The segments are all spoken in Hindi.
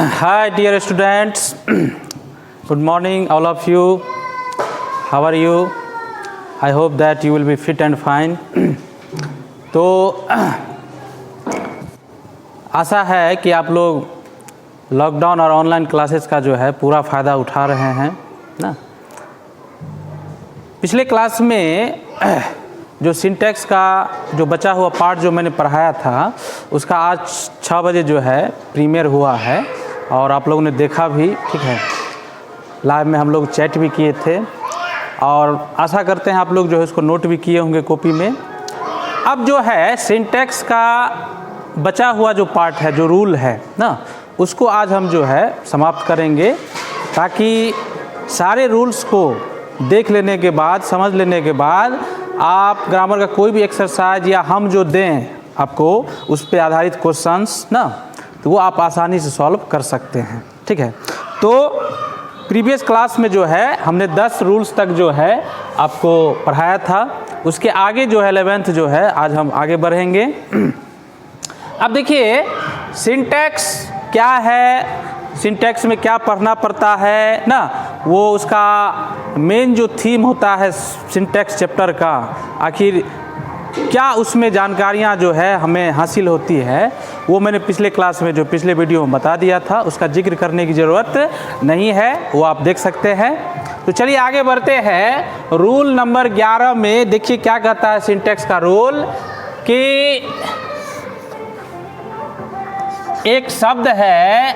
Hi dear students, good morning all of you. How are you? I hope that you will be fit and fine. तो आशा है कि आप लोग लॉकडाउन और ऑनलाइन क्लासेस का जो है पूरा फ़ायदा उठा रहे हैं ना। पिछले क्लास में जो सिंटैक्स का जो बचा हुआ पार्ट जो मैंने पढ़ाया था उसका आज 6 बजे जो है प्रीमियर हुआ है और आप लोगों ने देखा भी, ठीक है। लाइव में हम लोग चैट भी किए थे और आशा करते हैं आप लोग जो है उसको नोट भी किए होंगे कॉपी में। अब जो है सिंटैक्स का बचा हुआ जो पार्ट है, जो रूल है ना, उसको आज हम जो है समाप्त करेंगे ताकि सारे रूल्स को देख लेने के बाद, समझ लेने के बाद आप ग्रामर का कोई भी एक्सरसाइज या हम जो दें आपको उस पर आधारित क्वेश्चंस ना, तो वो आप आसानी से सॉल्व कर सकते हैं, ठीक है। तो प्रीवियस क्लास में जो है हमने 10 रूल्स तक जो है आपको पढ़ाया था। उसके आगे जो है 11th जो है आज हम आगे बढ़ेंगे। अब देखिए सिंटैक्स क्या है, सिंटैक्स में क्या पढ़ना पड़ता है ना, वो उसका मेन जो थीम होता है सिंटैक्स चैप्टर का, आखिर क्या उसमें जानकारियाँ जो है हमें हासिल होती है, वो मैंने पिछले क्लास में जो पिछले वीडियो में बता दिया था। उसका जिक्र करने की ज़रूरत नहीं है, वो आप देख सकते हैं। तो चलिए आगे बढ़ते हैं। रूल नंबर 11 में देखिए क्या कहता है सिंटैक्स का रूल कि एक शब्द है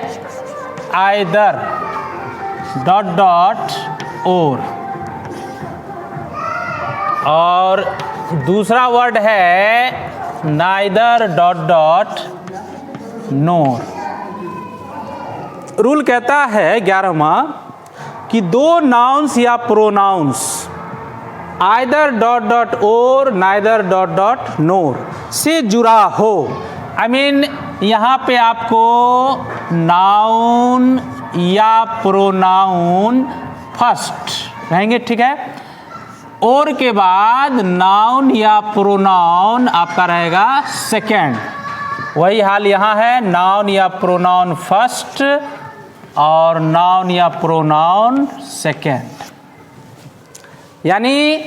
आइदर डॉट डॉट और दूसरा वर्ड है नाइदर डॉट डॉट नोर। रूल कहता है 11वां कि दो नाउन्स या प्रोनाउंस आइदर डॉट डॉट और नाइदर डॉट डॉट नोर से जुड़ा हो। आई मीन यहाँ पे आपको नाउन या प्रोनाउन फर्स्ट रहेंगे, ठीक है, और के बाद नाउन या प्रोनाउन आपका रहेगा सेकेंड। वही हाल यहाँ है, नाउन या प्रोनाउन फर्स्ट और नाउन या प्रोनाउन सेकेंड। यानी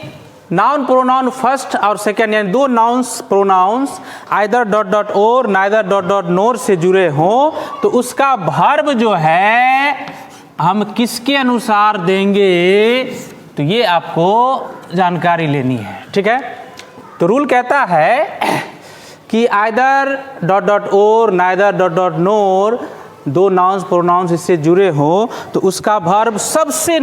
नाउन प्रोनाउन फर्स्ट और सेकेंड, यानी दो nouns pronouns either dot dot और नाइदर डॉट डॉट नोर से जुड़े हों तो उसका वर्ब जो है हम किसके अनुसार देंगे, तो ये आपको जानकारी लेनी है, ठीक है। तो रूल कहता है कि आइदर डॉट डॉट और नाइदर डॉट डॉट नोर दो नाउन्स प्रोनाउंस इससे जुड़े हों तो उसका वर्ब सबसे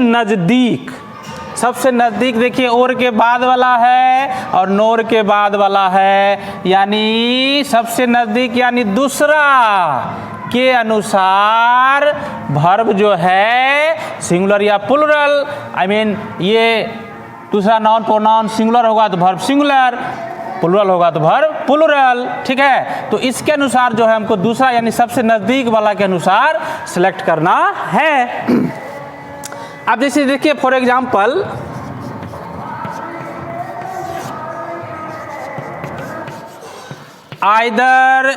नज़दीक देखिए और के बाद वाला है और नोर के बाद वाला है, यानी सबसे नज़दीक यानी दूसरा के अनुसार वर्ब जो है सिंगुलर या प्लुरल, आई मीन ये दूसरा नाउन प्रोनाउन सिंगुलर होगा तो वर्ब सिंगुलर, प्लुरल होगा तो वर्ब प्लुरल, ठीक है। तो इसके अनुसार जो है हमको दूसरा यानी सबसे नज़दीक वाला के अनुसार सेलेक्ट करना है। अब जैसे देखिए फॉर एग्जाम्पल आइदर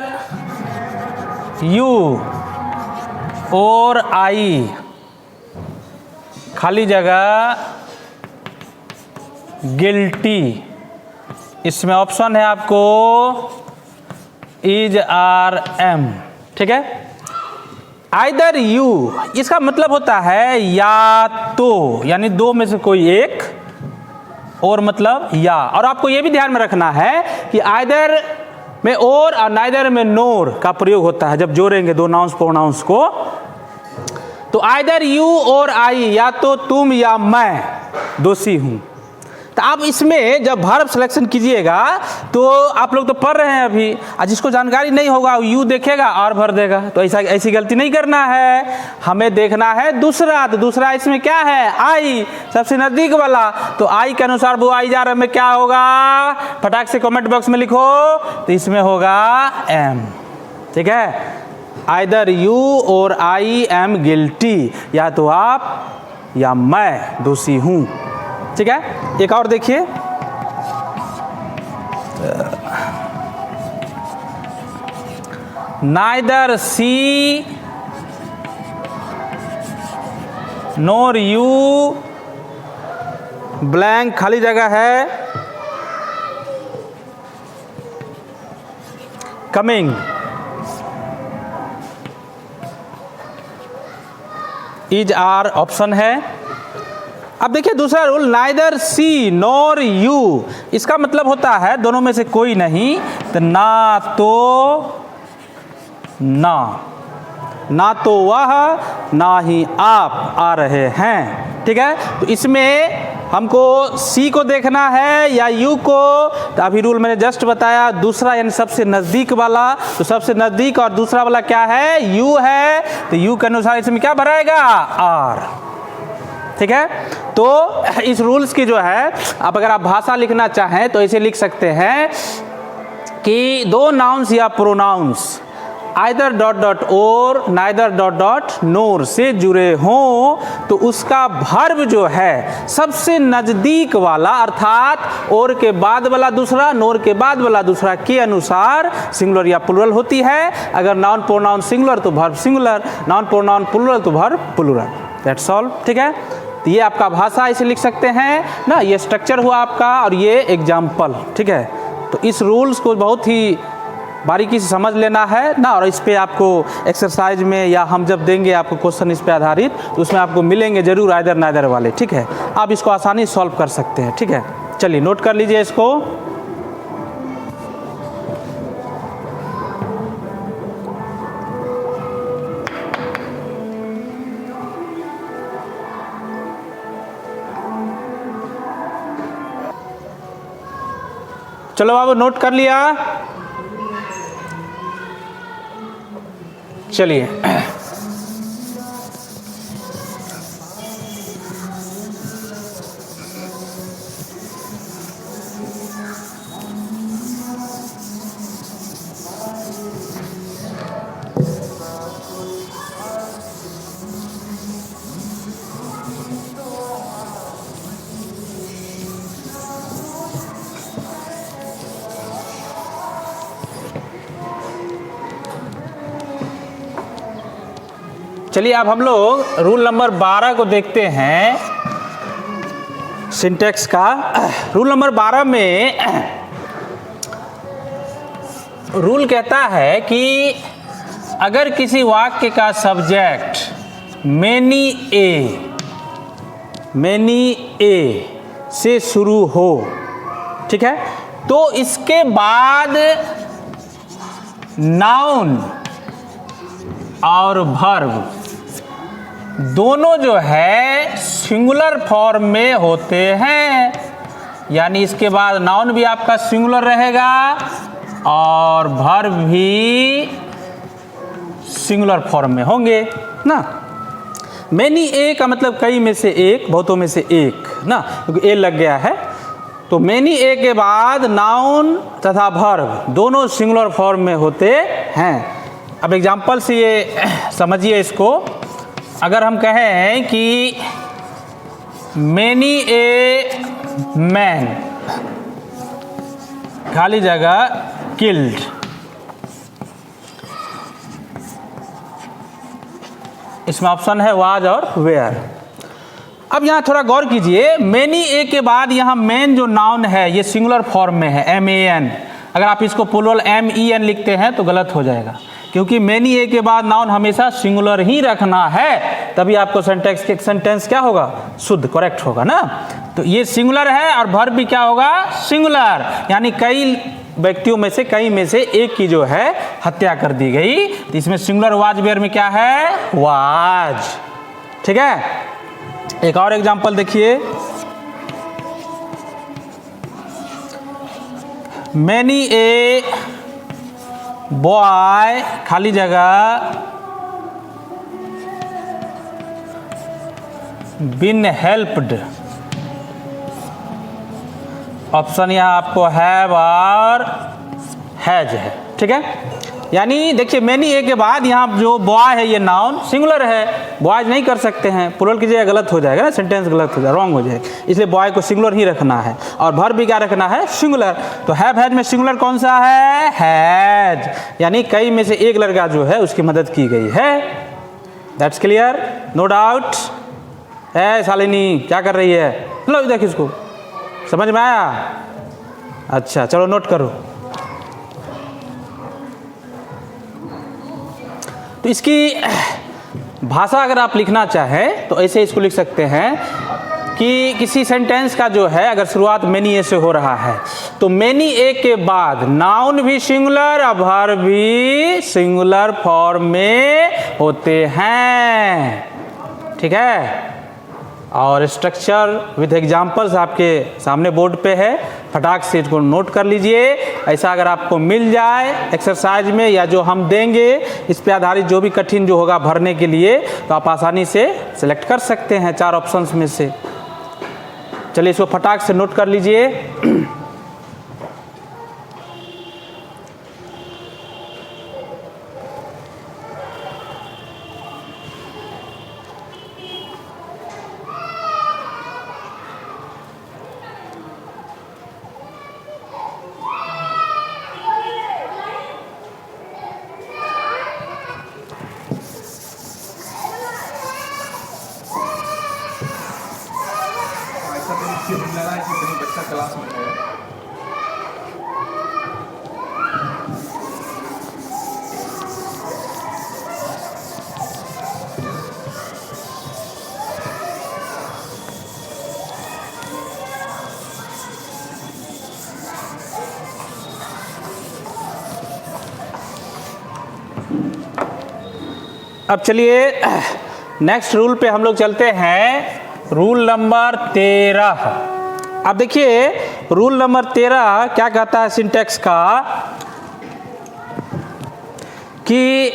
यू और आई खाली जगह गिल्टी, इसमें ऑप्शन है आपको इज आर एम, ठीक है। आइदर यू इसका मतलब होता है या तो, यानी दो में से कोई एक, और मतलब या। और आपको ये भी ध्यान में रखना है कि आइदर में और नाइदर में नोर का प्रयोग होता है जब जोड़ेंगे दो नाउन्स प्रोनाउंस को। तो आइदर यू और आई, या तो तुम या मैं दोषी हूं। तो आप इसमें जब वर्ब सिलेक्शन कीजिएगा तो आप लोग तो पढ़ रहे हैं अभी, और जिसको जानकारी नहीं होगा यू देखेगा और भर देगा, तो ऐसी गलती नहीं करना है। हमें देखना है दूसरा, तो दूसरा इसमें क्या है आई, सबसे नज़दीक वाला, तो आई के अनुसार वो आई जा रहा में क्या होगा, फटाक से कमेंट बॉक्स में लिखो, तो इसमें होगा एम, ठीक है। आइदर यू और आई एम गिल्टी, या तो आप या मैं दोषी हूं, ठीक है। एक और देखिए neither she nor you blank खाली जगह है कमिंग। इज आर ऑप्शन है। अब देखिए दूसरा rule, neither she nor you, इसका मतलब होता है दोनों में से कोई नहीं, तो ना तो ना तो वह ना ही आप आ रहे हैं। ठीक है, तो इसमें हमको सी को देखना है या यू को। तो अभी रूल मैंने जस्ट बताया, दूसरा यानी सबसे नज़दीक वाला, तो सबसे नज़दीक और दूसरा वाला क्या है, यू है, तो यू के अनुसार इसमें क्या भराएगा, आर। ठीक है, तो इस रूल्स की जो है, अब अगर आप भाषा लिखना चाहें तो ऐसे लिख सकते हैं कि दो नाउन्स या प्रोनाउंस आइदर डॉट डॉट और नाइदर डॉट डॉट नोर से जुड़े हों तो उसका भर्ब जो है सबसे नज़दीक वाला, अर्थात और के बाद वाला दूसरा, नोर के बाद वाला दूसरा के अनुसार सिंगुलर या प्लुरल होती है। अगर नाउन प्रोनाउन सिंगुलर तो verb singular, noun pronoun plural तो भर्ब प्लुरल। That's all. ठीक है, तो ये आपका भाषा इसे लिख सकते हैं ना, ये स्ट्रक्चर हुआ आपका और ये एग्जाम्पल। ठीक है, तो इस रूल्स को बहुत ही बारीकी से समझ लेना है ना, और इस पे आपको एक्सरसाइज में या हम जब देंगे आपको क्वेश्चन इस पे आधारित, तो उसमें आपको मिलेंगे जरूर आइदर नाइदर वाले। ठीक है, आप इसको आसानी से सॉल्व कर सकते हैं। ठीक है, चलिए नोट कर लीजिए इसको। चलो बाबू नोट कर लिया, चलिए चलिए अब हम लोग रूल नंबर 12 को देखते हैं सिंटैक्स का। रूल नंबर 12 में रूल कहता है कि अगर किसी वाक्य का सब्जेक्ट मैनी ए से शुरू हो, ठीक है, तो इसके बाद नाउन और वर्ब दोनों जो है सिंगुलर फॉर्म में होते हैं। यानी इसके बाद नाउन भी आपका सिंगुलर रहेगा और वर्ब भी सिंगुलर फॉर्म में होंगे ना। मैनी ए का मतलब कई में से एक, बहुतों में से एक ना, क्योंकि ए लग गया है। तो मैनी ए के बाद नाउन तथा वर्ब दोनों सिंगुलर फॉर्म में होते हैं। अब एग्जाम्पल से ये समझिए इसको। अगर हम कहें कि मैनी ए मैन खाली जगह किल्ड, इसमें ऑप्शन है वाज और वेयर। अब यहाँ थोड़ा गौर कीजिए, मैनी ए के बाद यहाँ मैन जो नाउन है ये सिंगुलर फॉर्म में है, MAN। अगर आप इसको प्लुरल MEN लिखते हैं तो गलत हो जाएगा, क्योंकि मैनी ए के बाद नाउन हमेशा सिंगुलर ही रखना है, तभी आपको सेंटेंस क्या होगा, शुद्ध, करेक्ट होगा ना। तो ये सिंगुलर है और वर्ब भी क्या होगा, सिंगुलर, यानी कई व्यक्तियों में से, कई में से एक की जो है हत्या कर दी गई। तो इसमें सिंगुलर वाज वेयर में क्या है, वाज। ठीक है, एक और एग्जांपल देखिए। मैनी ए बॉय खाली जगह बिन हेल्प्ड, ऑप्शन यहाँ आपको हैव और हैज है। ठीक है, यानी देखिए मैनी ए के बाद यहाँ जो बॉय है ये नाउन सिंगुलर है, बॉयज नहीं कर सकते हैं, प्लुरल कीजिएगा गलत हो जाएगा ना, सेंटेंस गलत हो जाएगा, रॉन्ग हो जाएगा, इसलिए बॉय को सिंगुलर ही रखना है और वर्ब भी क्या रखना है, सिंगुलर। तो हैव हैज में सिंगुलर कौन सा है, हैज, यानी कई में से एक लड़का जो है उसकी मदद की गई है। That's clear, no doubt. है शालिनी क्या कर रही है, लो देख इसको, समझ में आया? अच्छा चलो नोट करो। तो इसकी भाषा अगर आप लिखना चाहें तो ऐसे इसको लिख सकते हैं कि किसी सेंटेंस का जो है अगर शुरुआत मेनी ए से हो रहा है तो मेनी ए के बाद नाउन भी सिंगुलर और वर्ब भी सिंगुलर फॉर्म में होते हैं, ठीक है? और स्ट्रक्चर विद एग्जांपल्स आपके सामने बोर्ड पे है, फटाक से इसको नोट कर लीजिए। ऐसा अगर आपको मिल जाए एक्सरसाइज में या जो हम देंगे इस पे आधारित जो भी कठिन जो होगा भरने के लिए तो आप आसानी से सिलेक्ट कर सकते हैं 4 ऑप्शंस में से। चलिए इसको फटाक से नोट कर लीजिए। बच्चा क्लास में है। अब चलिए नेक्स्ट रूल पे हम लोग चलते हैं, रूल नंबर 13। अब देखिए रूल नंबर 13 क्या कहता है सिंटैक्स का कि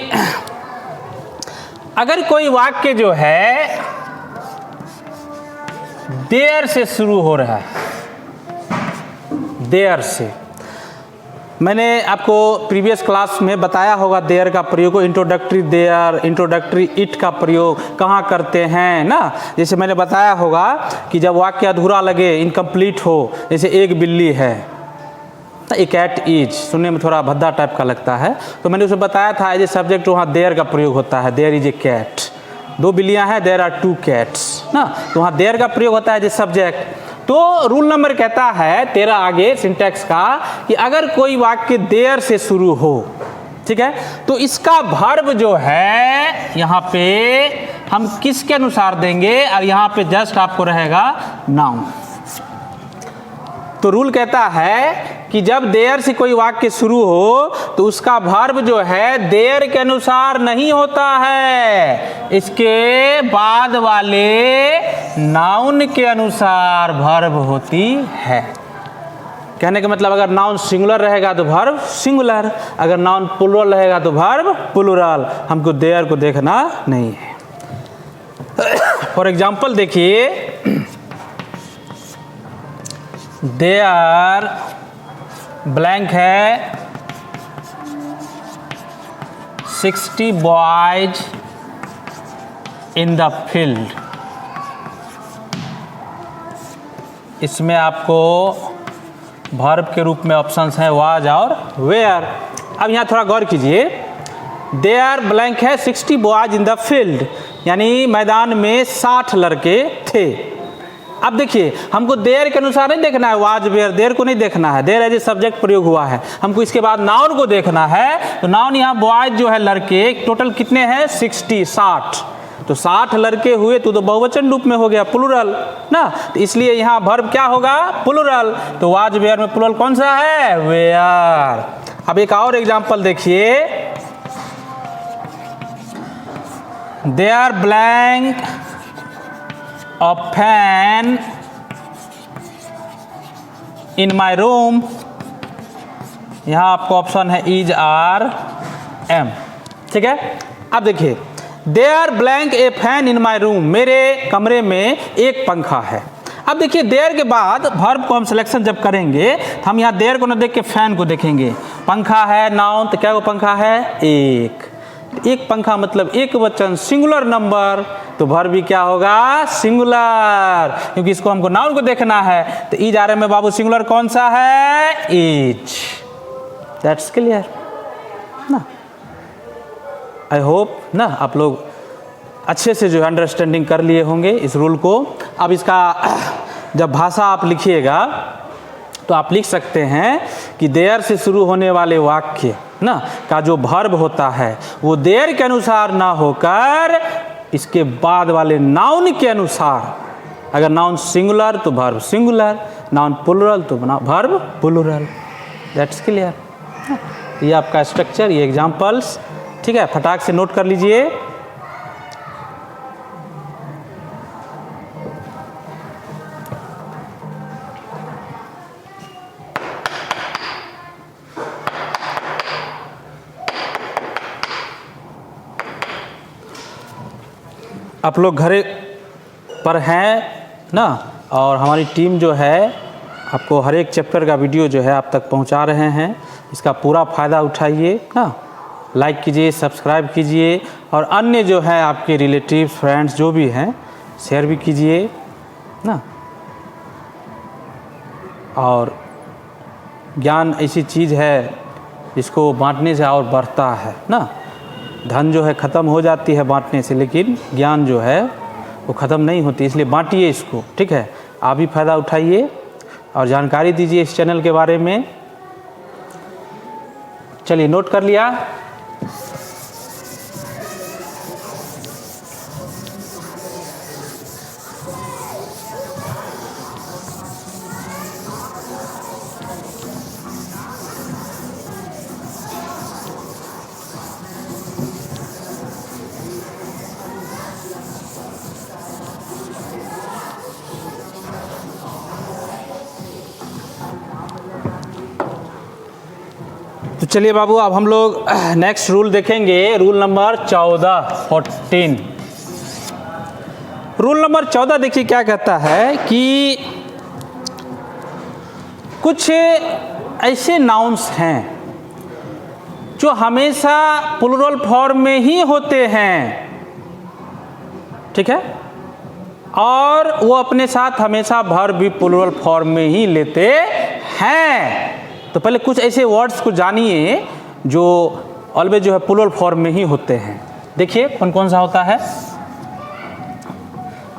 अगर कोई वाक्य जो है देयर से शुरू हो रहा है, देयर से, मैंने आपको प्रीवियस क्लास में बताया होगा देयर का प्रयोग को, इंट्रोडक्टरी देयर, इंट्रोडक्टरी इट का प्रयोग कहाँ करते हैं ना। जैसे मैंने बताया होगा कि जब वाक्य अधूरा लगे, इनकम्प्लीट हो, जैसे एक बिल्ली है, ए कैट इज, सुनने में थोड़ा भद्दा टाइप का लगता है, तो मैंने उसे बताया था एज ए सब्जेक्ट वहाँ देयर का प्रयोग होता है, देयर इज ए कैट। 2 बिल्लियाँ हैं, देयर आर 2 कैट्स ना, तो वहाँ देयर का प्रयोग होता है एज ए सब्जेक्ट। तो रूल नंबर कहता है 13 आगे सिंटैक्स का कि अगर कोई वाक्य देयर से शुरू हो, ठीक है, तो इसका वर्ब जो है यहाँ पे हम किसके अनुसार देंगे, और यहाँ पे जस्ट आपको रहेगा नाउन। तो रूल कहता है कि जब देयर से कोई वाक्य शुरू हो तो उसका वर्ब जो है देयर के अनुसार नहीं होता है, इसके बाद वाले नाउन के अनुसार वर्ब होती है। कहने का मतलब अगर नाउन सिंगुलर रहेगा तो वर्ब सिंगुलर, अगर नाउन प्लुरल रहेगा तो वर्ब प्लुरल, हमको देयर को देखना नहीं है। फॉर एग्जाम्पल देखिए, देयर ब्लैंक है 60 बॉयज इन द फील्ड। इसमें आपको वर्ब के रूप में ऑप्शंस हैं वाज और वेयर। अब यहाँ थोड़ा गौर कीजिए, देयर ब्लैंक है 60 बॉयज इन द फील्ड, यानी मैदान में 60 लड़के थे। अब देखिए हमको देयर के अनुसार नहीं देखना है, वाज वेयर देयर को नहीं देखना है, देयर एज ए सब्जेक्ट प्रयोग हुआ है, हमको इसके बाद नाउन को देखना है। तो नाउन यहाँ बॉयज जो है लड़के, टोटल कितने हैं 60, 60, तो 60 लड़के हुए तो बहुवचन रूप में हो गया प्लुरल ना, तो इसलिए यहाँ वर्ब क्या होगा प्लुरल। तो वाज वेयर में प्लुरल कौन सा है, वेयर। अब एक और एग्जांपल देखिए, there blank a fan in my room, यहाँ आपको ऑप्शन है इज आर एम, ठीक है। अब देखिए there blank a fan in my room, मेरे कमरे में एक पंखा है। अब देखिए देयर के बाद वर्ब को हम सिलेक्शन जब करेंगे तो हम यहाँ देयर को न देख के फैन को देखेंगे। पंखा है नाउन, तो क्या वो पंखा है एक, एक पंखा मतलब एक वचन सिंगुलर नंबर, तो वर्ब भी क्या होगा सिंगुलर, क्योंकि इसको हमको नाउन को देखना है। तो इज आ रहे में बाबू सिंगुलर कौन सा है, इज। दैट्स क्लियर ना। आई होप ना आप लोग अच्छे से जो है अंडरस्टैंडिंग कर लिए होंगे इस रूल को। अब इसका जब भाषा आप लिखिएगा तो आप लिख सकते हैं कि देयर से शुरू होने वाले वाक्य ना का जो वर्ब होता है वो देयर के अनुसार ना होकर इसके बाद वाले नाउन के अनुसार, अगर नाउन सिंगुलर तो वर्ब सिंगुलर, नाउन प्लुरल तो वर्ब प्लुरल। That's clear. ये आपका स्ट्रक्चर, ये एग्जांपल्स, ठीक है, फटाक से नोट कर लीजिए। आप लोग घर पर हैं ना, और हमारी टीम जो है आपको हर एक चैप्टर का वीडियो जो है आप तक पहुंचा रहे हैं। इसका पूरा फ़ायदा उठाइए ना, लाइक कीजिए, सब्सक्राइब कीजिए, और अन्य जो है आपके रिलेटिव फ्रेंड्स जो भी हैं शेयर भी कीजिए ना। और ज्ञान ऐसी चीज़ है जिसको बांटने से और बढ़ता है ना। धन जो है ख़त्म हो जाती है बांटने से, लेकिन ज्ञान जो है वो ख़त्म नहीं होती, इसलिए बांटिए इसको, ठीक है। आप भी फ़ायदा उठाइए और जानकारी दीजिए इस चैनल के बारे में। चलिए, नोट कर लिया। तो चलिए बाबू, अब हम लोग नेक्स्ट रूल देखेंगे, रूल नंबर 14। रूल नंबर 14 देखिए क्या कहता है कि कुछ ऐसे नाउन्स हैं जो हमेशा प्लुरल फॉर्म में ही होते हैं, ठीक है, और वो अपने साथ हमेशा वर्ब भी प्लुरल फॉर्म में ही लेते हैं। तो पहले कुछ ऐसे वर्ड्स को जानिए जो ऑलवेज जो है प्लुरल फॉर्म में ही होते हैं। देखिए कौन कौन सा होता है।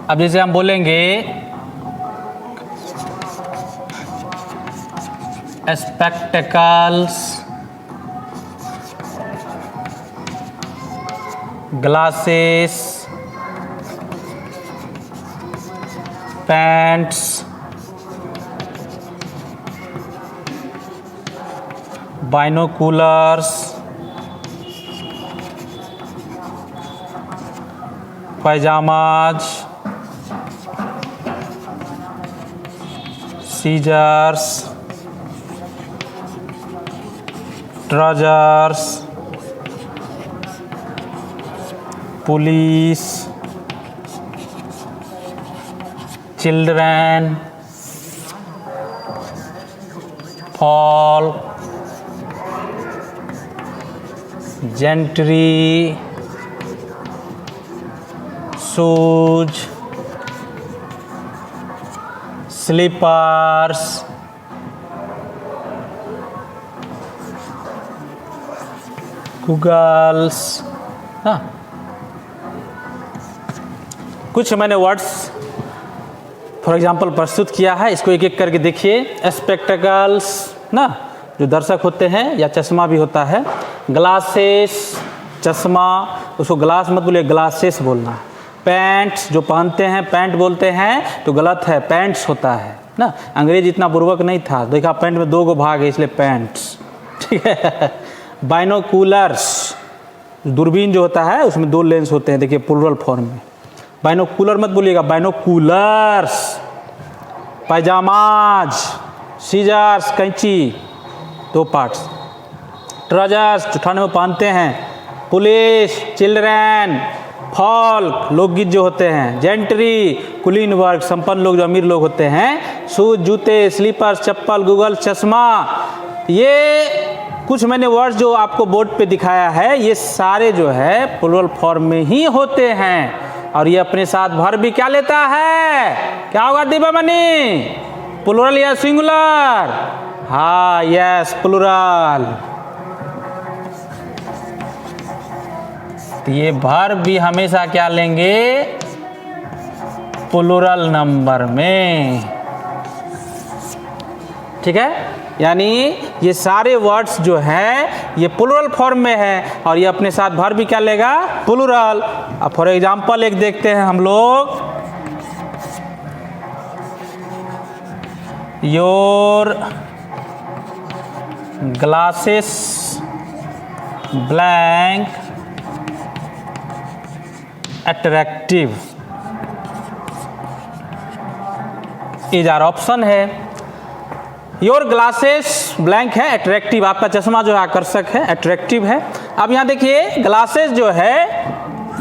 अब जैसे हम बोलेंगे spectacles, glasses, pants, binoculars, pyjamas, scissors, trousers, police, children, fall, gentry, shoes, slippers, goggles. हाँ, कुछ मैंने वर्ड्स फॉर एग्जांपल प्रस्तुत किया है, इसको एक एक करके देखिए। स्पेक्टेकल्स ना, जो दर्शक होते हैं, या चश्मा भी होता है। ग्लासेस, चश्मा, उसको ग्लास मत बोलिए, ग्लासेस बोलना है। पैंट्स, जो पहनते हैं पैंट बोलते हैं तो गलत है, पैंट्स होता है ना। अंग्रेज इतना बुर्बक नहीं था, देखा पैंट में 2 भाग है इसलिए पैंट्स, ठीक है। बाइनोकुलर्स, दूरबीन जो होता है उसमें 2 लेंस होते हैं, देखिए प्लुरल फॉर्म में। बाइनोकुलर मत बोलिएगा, बाइनोकुलर्स। पैजामाज, सीजर्स, कैंची, 2 पार्ट्स। ट्राउजर्स, जो ठंड में पहनते हैं। पुलिस, चिल्ड्रन, फॉल्क, लोकगीत जो होते हैं। जेंट्री, कुलीन वर्ग, संपन्न लोग, जो अमीर लोग होते हैं। शूज, जूते, स्लीपर्स, चप्पल, गूगल, चश्मा। ये कुछ मैंने वर्ड्स जो आपको बोर्ड पे दिखाया है, ये सारे जो है प्लुरल फॉर्म में ही होते हैं, और ये अपने साथ वर्ब भी क्या लेता है, क्या होगा दीपामणि, प्लुरल या सिंगुलर? हाँ, यस, प्लुरल। तो ये वर्ब भी हमेशा क्या लेंगे, प्लूरल नंबर में। ठीक है, यानी ये सारे वर्ड्स जो हैं ये प्लूरल फॉर्म में है और ये अपने साथ वर्ब भी क्या लेगा, प्लूरल। अब फॉर एग्जांपल एक देखते हैं हम लोग, your glasses blank attractive is are option है। योर ग्लासेस ब्लैंक है, अट्रैक्टिव, आपका चश्मा जो है आकर्षक है, अट्रैक्टिव है। अब यहाँ देखिए ग्लासेस जो है,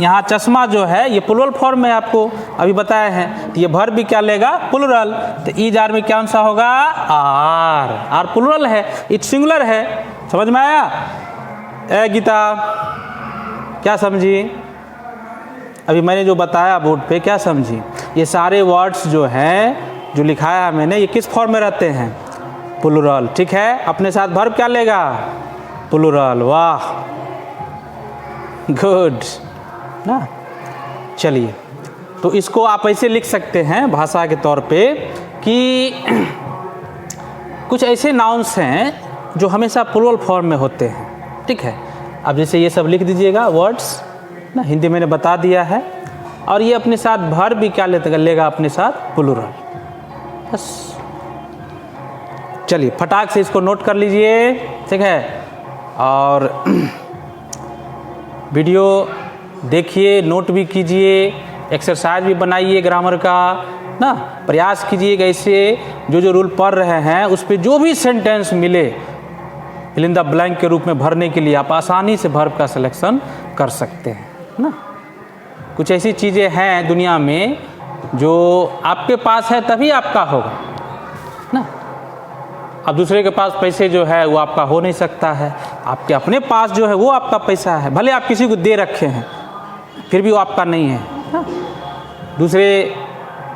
यहाँ चश्मा जो है ये प्लूरल फॉर्म में आपको अभी बताया है, तो ये वर्ब भी क्या लेगा, प्लूरल। तो इज आर में क्या आंसर होगा, आर। आर प्लूरल है, इट सिंगुलर है। समझ में आया? ए गीता क्या समझी? अभी मैंने जो बताया बोर्ड पे क्या समझी? ये सारे वर्ड्स जो हैं जो लिखाया है मैंने, ये किस फॉर्म में रहते हैं, प्लूरल। ठीक है, अपने साथ वर्ब क्या लेगा, प्लूरल। वाह, गुड ना। चलिए, तो इसको आप ऐसे लिख सकते हैं भाषा के तौर पे कि कुछ ऐसे नाउन्स हैं जो हमेशा प्लूरल फॉर्म में होते हैं। ठीक है, अब जैसे ये सब लिख दीजिएगा वर्ड्स ना, हिंदी मैंने बता दिया है, और ये अपने साथ वर्ब भी क्या लेगा, अपने साथ प्लूरल। बस चलिए फटाक से इसको नोट कर लीजिए। ठीक है, और वीडियो देखिए, नोट भी कीजिए, एक्सरसाइज भी बनाइए ग्रामर का ना, प्रयास कीजिएगा इससे जो रूल पढ़ रहे हैं उस पर जो भी सेंटेंस मिले फिल इन द ब्लैंक के रूप में भरने के लिए आप आसानी से वर्ब का सिलेक्शन कर सकते हैं ना। कुछ ऐसी चीज़ें हैं दुनिया में जो आपके पास है तभी आपका होगा ना। अब दूसरे के पास पैसे जो है वो आपका हो नहीं सकता है, आपके अपने पास जो है वो आपका पैसा है, भले आप किसी को दे रखे हैं फिर भी वो आपका नहीं है ना। दूसरे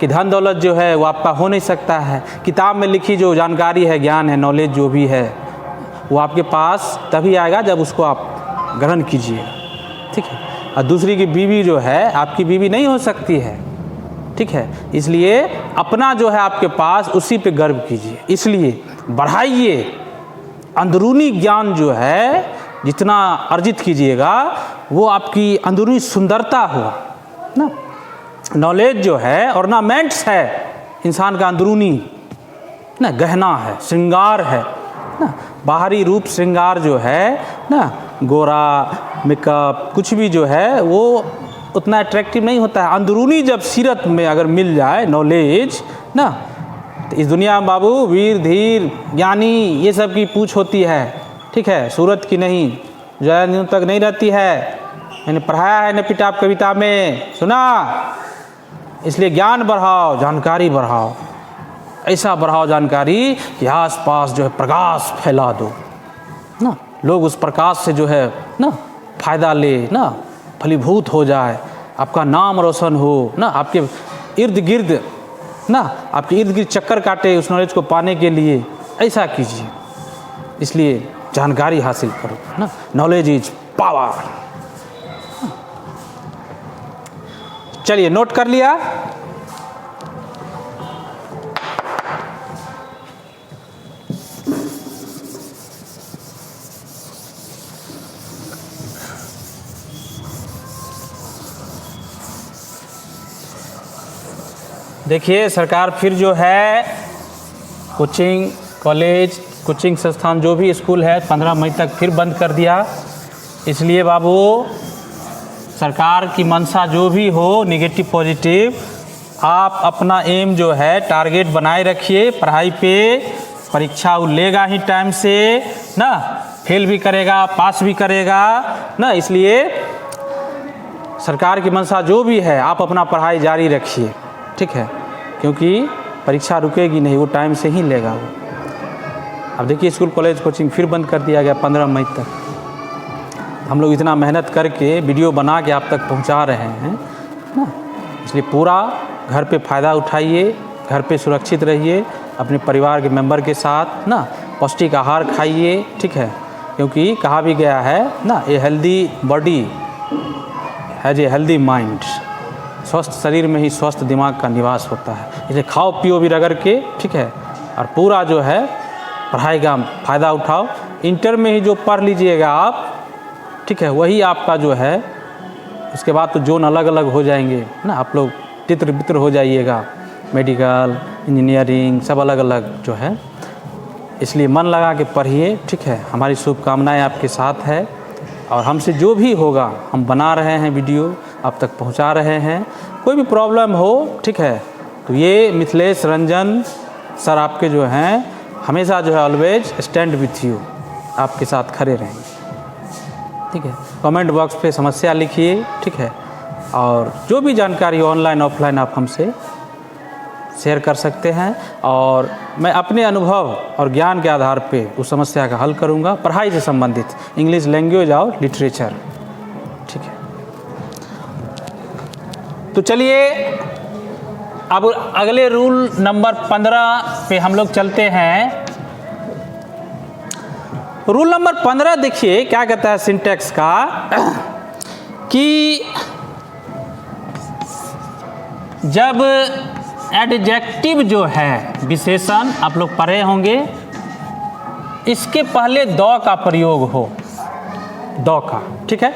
की धन दौलत जो है वो आपका हो नहीं सकता है। किताब में लिखी जो जानकारी है, ज्ञान है, नॉलेज जो भी है वो आपके पास तभी आएगा जब उसको आप ग्रहण कीजिए। ठीक है, और दूसरी की बीवी जो है आपकी बीवी नहीं हो सकती है। ठीक है, इसलिए अपना जो है आपके पास उसी पे गर्व कीजिए, इसलिए बढ़ाइए अंदरूनी ज्ञान जो है, जितना अर्जित कीजिएगा वो आपकी अंदरूनी सुंदरता होगा ना। नॉलेज जो है ऑर्नामेंट्स है, इंसान का अंदरूनी ना गहना है, श्रृंगार है ना। बाहरी रूप श्रृंगार जो है ना, गोरा मेकअप कुछ भी जो है वो उतना अट्रैक्टिव नहीं होता है। अंदरूनी जब सीरत में अगर मिल जाए नॉलेज ना, तो इस दुनिया में बाबू वीर धीर ज्ञानी ये सब की पूछ होती है। ठीक है, सूरत की नहीं, ज़्यादा दिनों तक नहीं रहती है। मैंने पढ़ाया है न पिटाप कविता में, सुना। इसलिए ज्ञान बढ़ाओ, जानकारी बढ़ाओ, ऐसा बढ़ाओ जानकारी कि आस पास जो है प्रकाश फैला दो ना, लोग उस प्रकाश से जो है ना फायदा ले ना, फलीभूत हो जाए, आपका नाम रोशन हो ना, आपके इर्द गिर्द ना, आपके इर्द गिर्द चक्कर काटे उस नॉलेज को पाने के लिए। ऐसा कीजिए, इसलिए जानकारी हासिल करो ना। Knowledge is power. चलिए नोट कर लिया। देखिए सरकार फिर जो है कोचिंग कॉलेज कोचिंग संस्थान जो भी स्कूल है 15 मई तक फिर बंद कर दिया। इसलिए बाबू सरकार की मंशा जो भी हो, नेगेटिव पॉजिटिव, आप अपना एम जो है टारगेट बनाए रखिए पढ़ाई पे। परीक्षा वो लेगा ही टाइम से ना, फेल भी करेगा पास भी करेगा ना। इसलिए सरकार की मंशा जो भी है आप अपना पढ़ाई जारी रखिए, ठीक है, क्योंकि परीक्षा रुकेगी नहीं, वो टाइम से ही लेगा वो। अब देखिए स्कूल कॉलेज कोचिंग फिर बंद कर दिया गया 15 मई तक। हम लोग इतना मेहनत करके वीडियो बना के आप तक पहुंचा रहे हैं ना, इसलिए पूरा घर पे फ़ायदा उठाइए, घर पे सुरक्षित रहिए, अपने परिवार के मेंबर के साथ ना पौष्टिक आहार खाइए, ठीक है, क्योंकि कहा भी गया है ना, a healthy body has a healthy mind, स्वस्थ शरीर में ही स्वस्थ दिमाग का निवास होता है। इसे खाओ पियो भी रगड़ के, ठीक है, और पूरा जो है पढ़ाई का फ़ायदा उठाओ। इंटर में ही जो पढ़ लीजिएगा आप, ठीक है, वही आपका जो है, उसके बाद तो जोन अलग अलग हो जाएंगे ना, आप लोग तित्र बित्र हो जाइएगा, मेडिकल इंजीनियरिंग सब अलग अलग जो है। इसलिए मन लगा के पढ़िए, ठीक है। हमारी शुभकामनाएं आपके साथ है और हमसे जो भी होगा हम बना रहे हैं, वीडियो आप तक पहुंचा रहे हैं। कोई भी प्रॉब्लम हो, ठीक है, तो ये मिथिलेश रंजन सर आपके जो हैं हमेशा जो है ऑलवेज स्टैंड विथ यू, आपके साथ खड़े रहेंगे, ठीक है। कमेंट बॉक्स पे समस्या लिखिए, ठीक है, और जो भी जानकारी ऑनलाइन ऑफलाइन आप हमसे शेयर कर सकते हैं और मैं अपने अनुभव और ज्ञान के आधार पे उस समस्या का हल करूंगा, पढ़ाई से संबंधित, इंग्लिश लैंग्वेज और लिटरेचर, ठीक है। तो चलिए अब अगले रूल नंबर 15 पे हम लोग चलते हैं। रूल नंबर 15 देखिए क्या कहता है सिंटैक्स का कि जब एडजेक्टिव जो है विशेषण आप लोग पढ़े होंगे, इसके पहले द का प्रयोग हो, द का, ठीक है,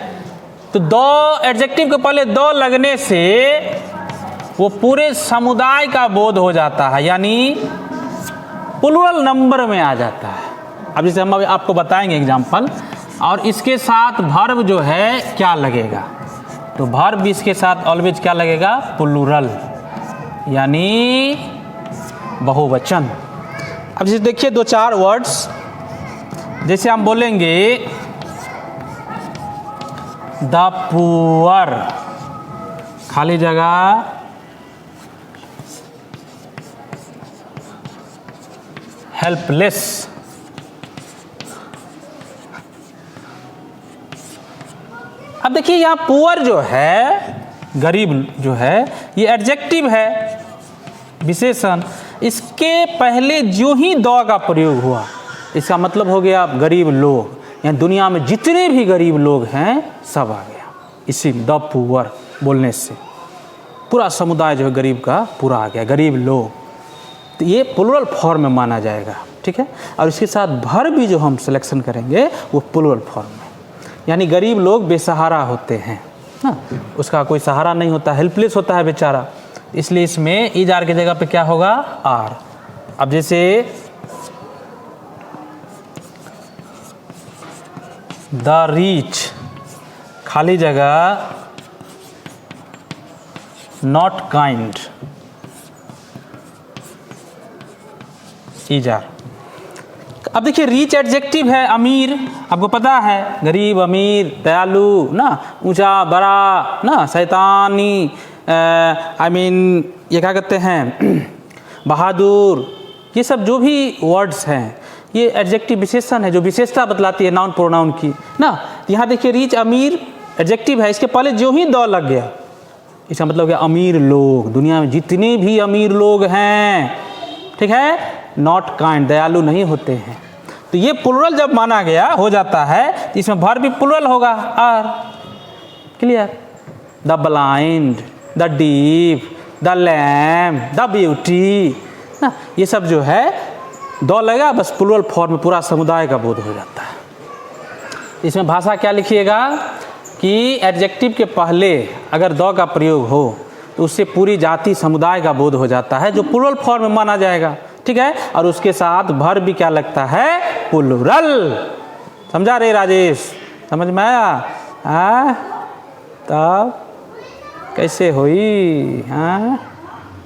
तो द एडजेक्टिव के पहले द लगने से वो पूरे समुदाय का बोध हो जाता है, यानी प्लुरल नंबर में आ जाता है। अब जैसे हम आपको बताएंगे एग्जाम्पल, और इसके साथ वर्ब जो है क्या लगेगा, तो वर्ब इसके साथ ऑलवेज क्या लगेगा, प्लुरल, यानी बहुवचन। अब जैसे देखिए दो चार वर्ड्स, जैसे हम बोलेंगे द पुअर, खाली जगह हेल्पलेस, अब देखिए यहाँ पुअर जो है, गरीब जो है, ये एडजेक्टिव है विशेषण, इसके पहले जो ही द का प्रयोग हुआ, इसका मतलब हो गया गरीब लोग, यानी दुनिया में जितने भी गरीब लोग हैं सब आ गया इसी द पुअर बोलने से, पूरा समुदाय जो है गरीब का पूरा आ गया, गरीब लोग, तो ये प्लुरल फॉर्म में माना जाएगा, ठीक है। और इसके साथ वर्ब भी जो हम सिलेक्शन करेंगे वो प्लुरल फॉर्म में, यानी गरीब लोग बेसहारा होते हैं ना, उसका कोई सहारा नहीं होता, हेल्पलेस होता है बेचारा, इसलिए इसमें इज आर की जगह पे क्या होगा, आर। अब जैसे द रीच, खाली जगह नॉट काइंड, इज आर। अब देखिए रीच एडजेक्टिव है, अमीर आपको पता है, गरीब अमीर दयालु ना, ऊंचा बड़ा ना, शैतानी, आई मीन ये क्या कहते हैं, बहादुर, ये सब जो भी वर्ड्स हैं ये एडजेक्टिव विशेषण है जो विशेषता बतलाती है नाउन प्रोनाउन की ना। यहाँ देखिए रीच अमीर एडजेक्टिव है, इसके पहले जो ही द लग गया, इसका मतलब क्या, अमीर लोग, दुनिया में जितने भी अमीर लोग हैं, ठीक है, नॉट काइंड, दयालु नहीं होते हैं। तो ये प्लुरल जब माना गया हो जाता है, तो इसमें वर्ब भी प्लुरल होगा, are, clear. The blind, the deep, the lamb, the beauty ना, ये सब जो है द लगा, बस प्लुरल फॉर्म में पूरा समुदाय का बोध हो जाता है। इसमें भाषा क्या लिखिएगा कि एडजेक्टिव के पहले अगर द का प्रयोग हो तो उससे पूरी जाति समुदाय का बोध हो जाता है, जो प्लुरल फॉर्म में माना जाएगा, ठीक है। और उसके साथ वर्ब भी क्या लगता है, प्लुरल। समझा रे राजेश, समझ में आया, हाँ, तब कैसे हुई, हाँ,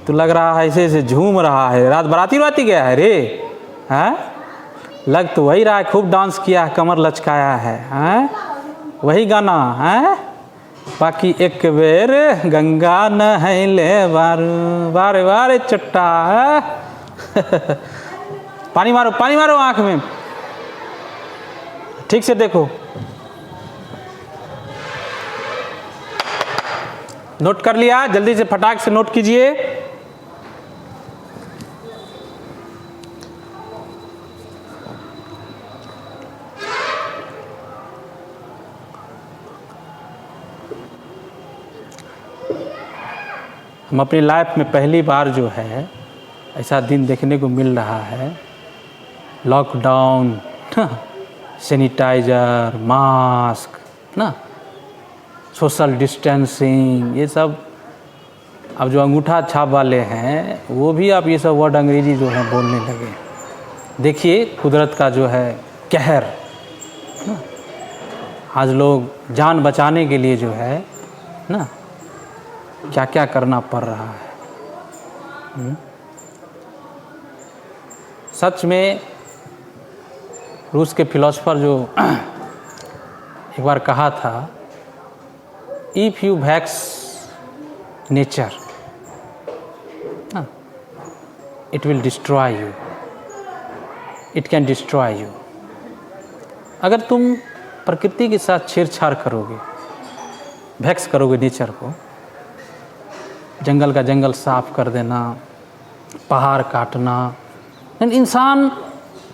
तो लग रहा है ऐसे ऐसे झूम रहा है, रात बराती गया है रे, हाँ, लग तो वही रहा है, खूब डांस किया, कमर लचकाया है, हाँ, वही गाना है। बाकी एक बेर गंगा नहैले बारू, बारे बारे चट्टा, पानी मारो आंख में, ठीक से देखो, नोट कर लिया, जल्दी से फटाक से नोट कीजिए। हम अपनी लाइफ में पहली बार जो है ऐसा दिन देखने को मिल रहा है, लॉकडाउन, सैनिटाइज़र, मास्क ना, सोशल डिस्टेंसिंग, ये सब। अब जो अंगूठा छाप वाले हैं वो भी अब ये सब वर्ड अंग्रेजी जो है बोलने लगे। देखिए कुदरत का जो है कहर ना, आज लोग जान बचाने के लिए जो है ना क्या क्या करना पड़ रहा है। सच में रूस के फिलोसोफर जो एक बार कहा था, if you wax nature it will destroy you, it can destroy you. अगर तुम प्रकृति के साथ छेड़छाड़ करोगे, वैक्स करोगे नेचर को, जंगल का जंगल साफ कर देना, पहाड़ काटना, इंसान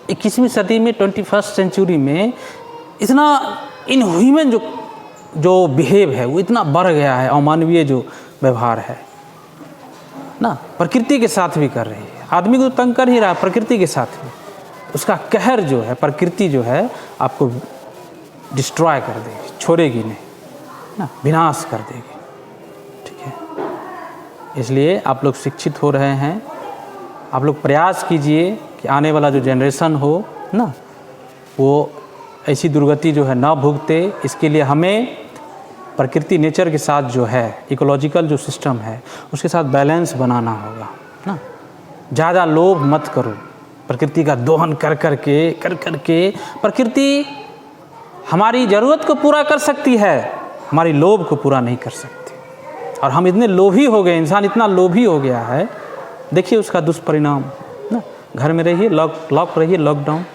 21वीं सदी में 21st सेंचुरी में इतना इनह्यूमन जो बिहेव है वो इतना बढ़ गया है, अमानवीय जो व्यवहार है ना, प्रकृति के साथ भी कर रही है। आदमी को तो तंग कर ही रहा है, प्रकृति के साथ भी। उसका कहर जो है, प्रकृति जो है आपको डिस्ट्रॉय कर देगी, छोड़ेगी नहीं ना, विनाश कर देगी। ठीक है, इसलिए आप लोग शिक्षित हो रहे हैं, आप लोग प्रयास कीजिए कि आने वाला जो जनरेशन हो ना वो ऐसी दुर्गति जो है ना भुगते। इसके लिए हमें प्रकृति नेचर के साथ जो है इकोलॉजिकल जो सिस्टम है उसके साथ बैलेंस बनाना होगा ना। ज़्यादा लोभ मत करो, प्रकृति का दोहन कर कर के प्रकृति हमारी ज़रूरत को पूरा कर सकती है, हमारी लोभ को पूरा नहीं कर सकती। और हम इतने लोभी हो गए, इंसान इतना लोभी हो गया है, देखिए उसका दुष्परिणाम ना। घर में रहिए, लॉक रहिए, लॉकडाउन।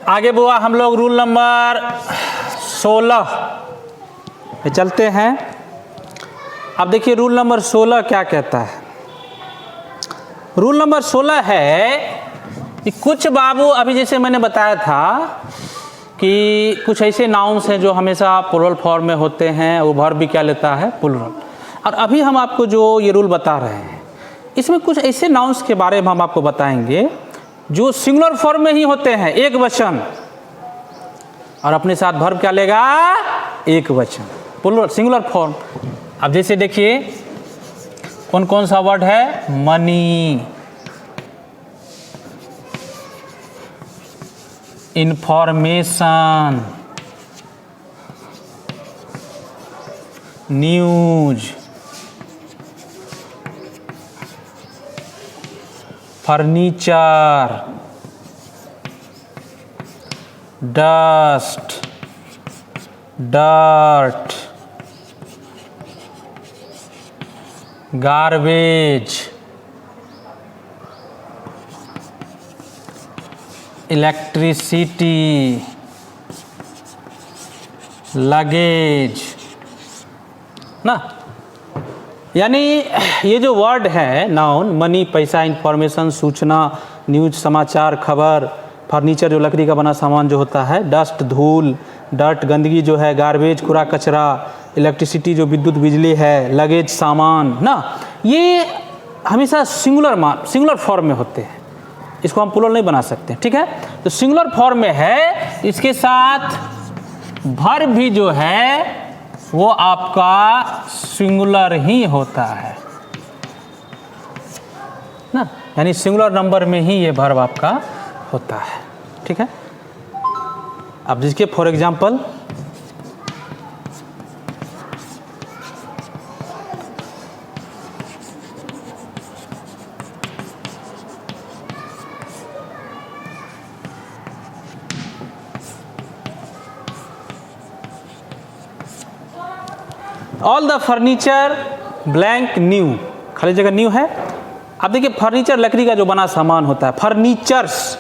आगे बुआ हम लोग रूल नंबर 16 पे चलते हैं। अब देखिए रूल नंबर 16 क्या कहता है। रूल नंबर 16 है कि कुछ बाबू, अभी जैसे मैंने बताया था कि कुछ ऐसे नाउन्स हैं जो हमेशा प्लुरल फॉर्म में होते हैं, वो वर्ब भी क्या लेता है, प्लुरल। और अभी हम आपको जो ये रूल बता रहे हैं इसमें कुछ ऐसे नाउन्स के बारे में हम आपको बताएंगे जो सिंगुलर फॉर्म में ही होते हैं, एक वचन, और अपने साथ वर्ब क्या लेगा, एक वचन, प्लुरल सिंगुलर फॉर्म। अब जैसे देखिए कौन कौन सा वर्ड है, money, information, news, furniture, dust, dirt, garbage, electricity, luggage ना। यानी ये जो वर्ड है नाउन, मनी पैसा, इंफॉर्मेशन सूचना, न्यूज समाचार खबर, फर्नीचर जो लकड़ी का बना सामान जो होता है, डस्ट धूल, डर्ट गंदगी जो है, गार्बेज कूड़ा कचरा, इलेक्ट्रिसिटी जो विद्युत बिजली है, लगेज सामान ना, ये हमेशा सिंगुलर फॉर्म में होते हैं, इसको हम प्लुरल नहीं बना सकते। ठीक है, तो सिंगुलर फॉर्म में है, इसके साथ वर्ब भी जो है वो आपका सिंगुलर ही होता है ना, यानी सिंगुलर नंबर में ही ये वर्ब आपका होता है। ठीक है, अब देखिए for example all the furniture blank new, खाली जगह न्यू है। अब देखिए फर्नीचर लकड़ी का जो बना सामान होता है, फर्नीचर्स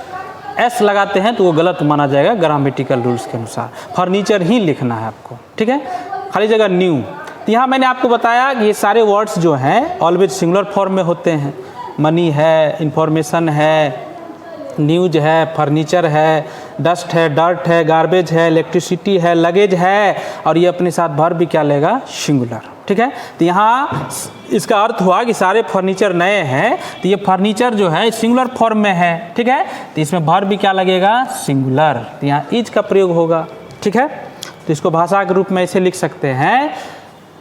एस लगाते हैं तो वो गलत माना जाएगा ग्रामेटिकल रूल्स के अनुसार, फर्नीचर ही लिखना है आपको, ठीक है, खाली जगह न्यू। तो यहाँ मैंने आपको बताया कि ये सारे वर्ड्स जो हैं ऑलवेज सिंगुलर फॉर्म में होते हैं। मनी है, इंफॉर्मेशन है, न्यूज है, फर्नीचर है, डस्ट है, डर्ट है, गार्बेज है, इलेक्ट्रिसिटी है, लगेज है, और ये अपने साथ वर्ब भी क्या लेगा, सिंगुलर, ठीक है। तो यहाँ इसका अर्थ हुआ कि सारे फर्नीचर नए हैं, तो ये फर्नीचर जो है सिंगुलर फॉर्म में है, ठीक है, तो इसमें वर्ब भी क्या लगेगा, सिंगुलर। तो यहाँ इज का प्रयोग होगा, ठीक है। तो इसको भाषा के रूप में ऐसे लिख सकते हैं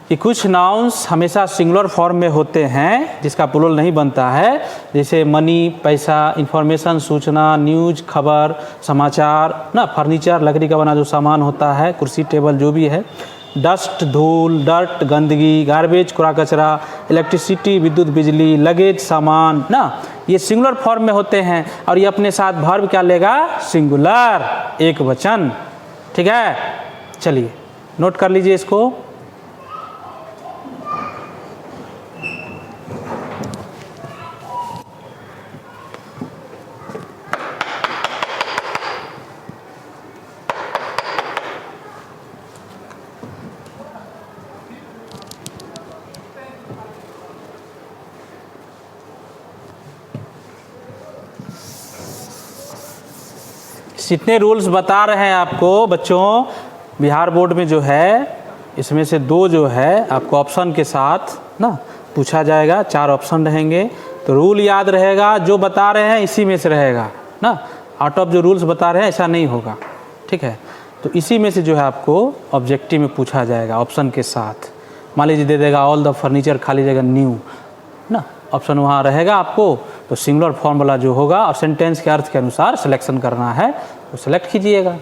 कि कुछ नाउन्स हमेशा सिंगुलर फॉर्म में होते हैं जिसका प्लूरल नहीं बनता है, जैसे मनी पैसा, इंफॉर्मेशन सूचना, न्यूज खबर, समाचार ना, फर्नीचर लकड़ी का बना जो सामान होता है, कुर्सी टेबल जो भी है, डस्ट धूल, डर्ट गंदगी, गार्बेज कूड़ा कचरा, इलेक्ट्रिसिटी विद्युत बिजली, लगेज सामान ना, ये सिंगुलर फॉर्म में होते हैं और ये अपने साथ वर्ब क्या लेगा, सिंगुलर, एक वचन, ठीक है। चलिए नोट कर लीजिए इसको। जितने रूल्स बता रहे हैं आपको बच्चों, बिहार बोर्ड में जो है इसमें से 2 जो है आपको ऑप्शन के साथ ना पूछा जाएगा, 4 ऑप्शन रहेंगे, तो रूल याद रहेगा, जो बता रहे हैं इसी में से रहेगा ना, आउट ऑफ जो रूल्स बता रहे हैं ऐसा नहीं होगा, ठीक है। तो इसी में से जो है आपको ऑब्जेक्टिव में पूछा जाएगा ऑप्शन के साथ। मान लीजिए दे देगा ऑल द फर्नीचर खाली जगह न्यू ना, ऑप्शन वहाँ रहेगा आपको, तो सिंगुलर फॉर्म वाला जो होगा और सेंटेंस के अर्थ के अनुसार सिलेक्शन करना है तो सेलेक्ट कीजिएगा।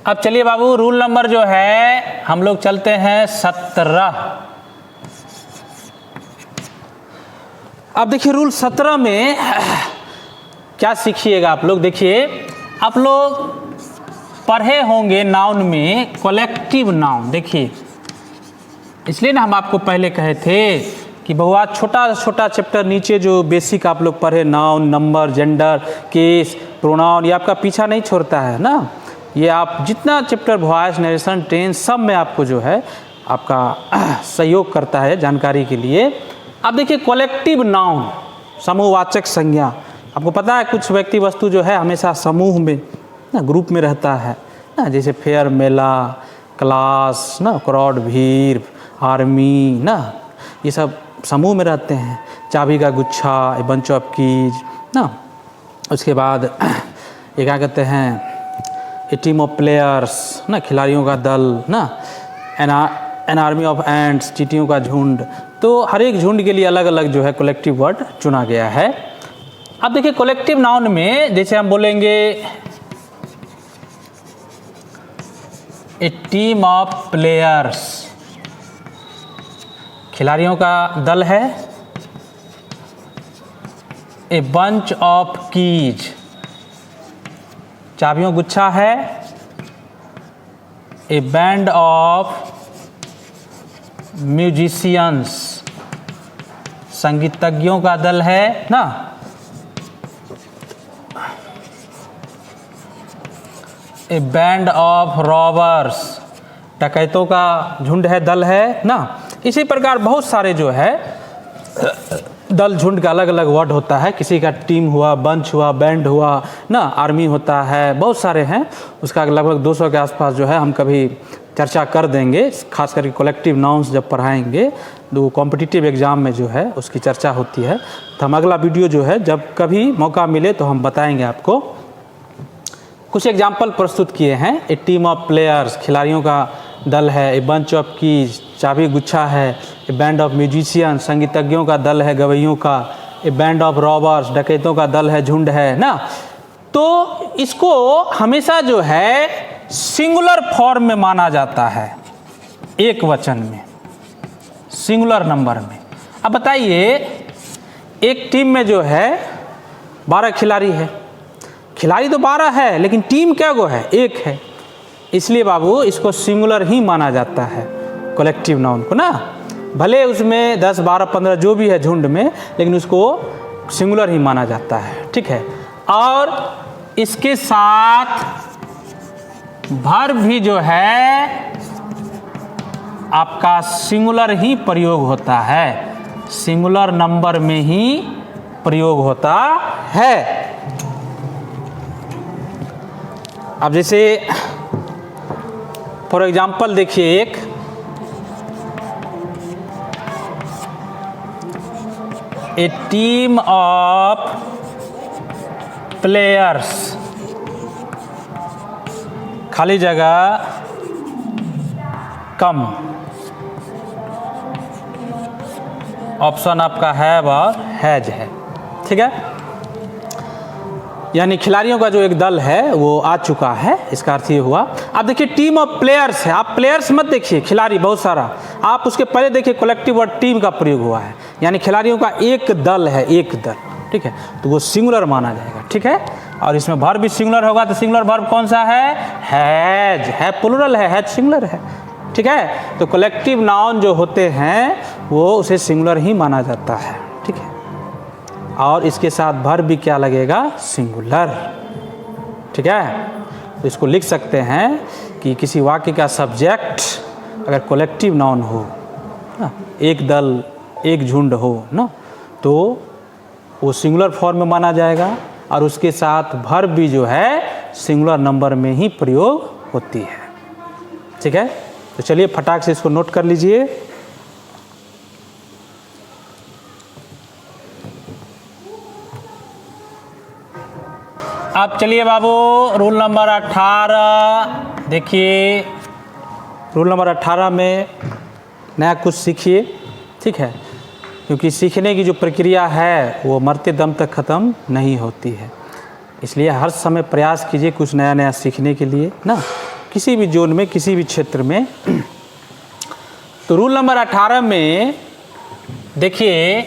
अब चलिए बाबू, रूल नंबर जो है हम लोग चलते हैं 17। अब देखिए रूल 17 में क्या सीखिएगा आप लोग। देखिए आप लोग पढ़े होंगे नाउन में कलेक्टिव नाउन। देखिए इसलिए ना हम आपको पहले कहे थे कि बहुआ छोटा छोटा चैप्टर नीचे जो बेसिक आप लोग पढ़े, noun, number, gender, case, pronoun, ये आपका पीछा नहीं छोड़ता है ना। ये आप जितना चैप्टर वॉइस, नरेशन, टेंस सब में आपको जो है आपका सहयोग करता है जानकारी के लिए। अब देखिए कलेक्टिव नाउन, समूहवाचक संज्ञा। आपको पता है कुछ व्यक्ति वस्तु जो है हमेशा समूह में ना, ग्रुप में रहता है ना, जैसे फेयर, मेला, क्लास ना, क्राउड, भीड़, आर्मी ना, ये सब समूह में रहते हैं। चाबी का गुच्छा, ए बंच ऑफ कीज ना, उसके बाद ये क्या कहते हैं, ए टीम ऑफ प्लेयर्स ना, खिलाड़ियों का दल ना, एन आर्मी ऑफ एंट्स, चींटियों का झुंड। तो हर एक झुंड के लिए अलग अलग जो है कलेक्टिव वर्ड चुना गया है। अब देखिए कलेक्टिव नाउन में जैसे हम बोलेंगे ए टीम ऑफ प्लेयर्स, खिलाड़ियों का दल है। ए बंच ऑफ कीज, चाबियों गुच्छा है। ए बैंड ऑफ म्यूजिशियंस, संगीतज्ञों का दल है ना। ए बैंड ऑफ रॉबर्स, डकैतों का झुंड है, दल है ना। इसी प्रकार बहुत सारे जो है दल झुंड का अलग अलग वर्ड होता है। किसी का टीम हुआ, बंच हुआ, बैंड हुआ ना, आर्मी होता है, बहुत सारे हैं। उसका लगभग 200 के आसपास जो है हम कभी चर्चा कर देंगे, खास करके कलेक्टिव नाउन्स जब पढ़ाएंगे तो कॉम्पिटिटिव एग्ज़ाम में जो है उसकी चर्चा होती है। तो हम अगला वीडियो जो है जब कभी मौका मिले तो हम बताएंगे आपको। कुछ एग्जाम्पल प्रस्तुत किए हैं। ए टीम ऑफ प्लेयर्स, खिलाड़ियों का दल है। ए बंच ऑफ कीज, चाबी गुच्छा है। ए बैंड ऑफ म्यूजिशियन, संगीतज्ञों का दल है, गवैयों का ए बैंड ऑफ रॉबर्स, डकैतों का दल है, झुंड है ना। तो इसको हमेशा जो है सिंगुलर फॉर्म में माना जाता है, एक वचन में, सिंगुलर नंबर में। अब बताइए, एक टीम में जो है 12 खिलाड़ी है, खिलाड़ी तो 12 है लेकिन टीम क्या गो है, एक है, इसलिए बाबू इसको सिंगुलर ही माना जाता है, कलेक्टिव नाउन को ना। भले उसमें 10, 12, 15 जो भी है झुंड में, लेकिन उसको सिंगुलर ही माना जाता है, ठीक है। और इसके साथ वर्ब भी जो है आपका सिंगुलर ही प्रयोग होता है, सिंगुलर नंबर में ही प्रयोग होता है। अब जैसे फॉर एग्जाम्पल देखिए, ए टीम ऑफ प्लेयर्स, खाली जगह कम, ऑप्शन आपका है वह हैज है, ठीक है। यानी खिलाड़ियों का जो एक दल है वो आ चुका है, इसका अर्थ ये हुआ। अब देखिए टीम ऑफ प्लेयर्स है, आप प्लेयर्स मत देखिए, खिलाड़ी बहुत सारा, आप उसके पहले देखिए कलेक्टिव वर्ड टीम का प्रयोग हुआ है, यानी खिलाड़ियों का एक दल है, एक दल, ठीक है, तो वो सिंगुलर माना जाएगा, ठीक है। और इसमें वर्ब भी सिंगुलर होगा, तो सिंगुलर वर्ब कौन सा है, हैज है, प्लूरल है, हैज सिंगुलर है, ठीक है। तो कलेक्टिव नाउन जो होते हैं वो उसे सिंगुलर ही माना जाता है, ठीक है। और इसके साथ वर्ब भी क्या लगेगा, सिंगुलर, ठीक है। तो इसको लिख सकते हैं कि किसी वाक्य का सब्जेक्ट अगर कलेक्टिव नाउन हो ना, एक दल, एक झुंड हो ना, तो वो सिंगुलर फॉर्म में माना जाएगा, और उसके साथ वर्ब भी जो है सिंगुलर नंबर में ही प्रयोग होती है, ठीक है। तो चलिए फटाक से इसको नोट कर लीजिए। अब चलिए बाबू रूल नंबर 18 देखिए, रूल नंबर 18 में नया कुछ सीखिए, ठीक है, क्योंकि सीखने की जो प्रक्रिया है वो मरते दम तक ख़त्म नहीं होती है, इसलिए हर समय प्रयास कीजिए कुछ नया नया सीखने के लिए ना, किसी भी जोन में, किसी भी क्षेत्र में। तो रूल नंबर 18 में देखिए,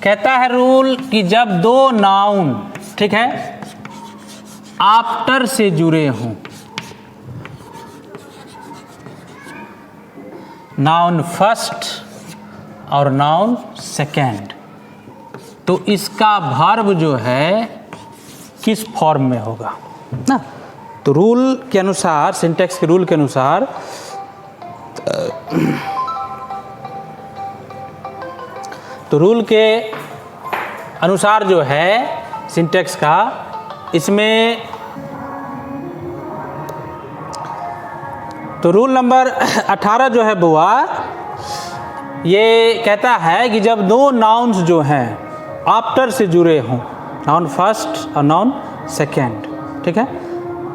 कहता है रूल कि जब दो नाउन, ठीक है, आफ्टर से जुड़े हों, नाउन फर्स्ट और नाउन सेकेंड, तो इसका वर्ब जो है किस फॉर्म में होगा ना। तो रूल के अनुसार, सिंटैक्स के रूल के अनुसार तो रूल के अनुसार जो है सिंटैक्स का, इसमें तो रूल नंबर 18 जो है बुआ, ये कहता है कि जब दो नाउन्स जो हैं आफ्टर से जुड़े हों, नाउन फर्स्ट और नाउन सेकेंड, ठीक है,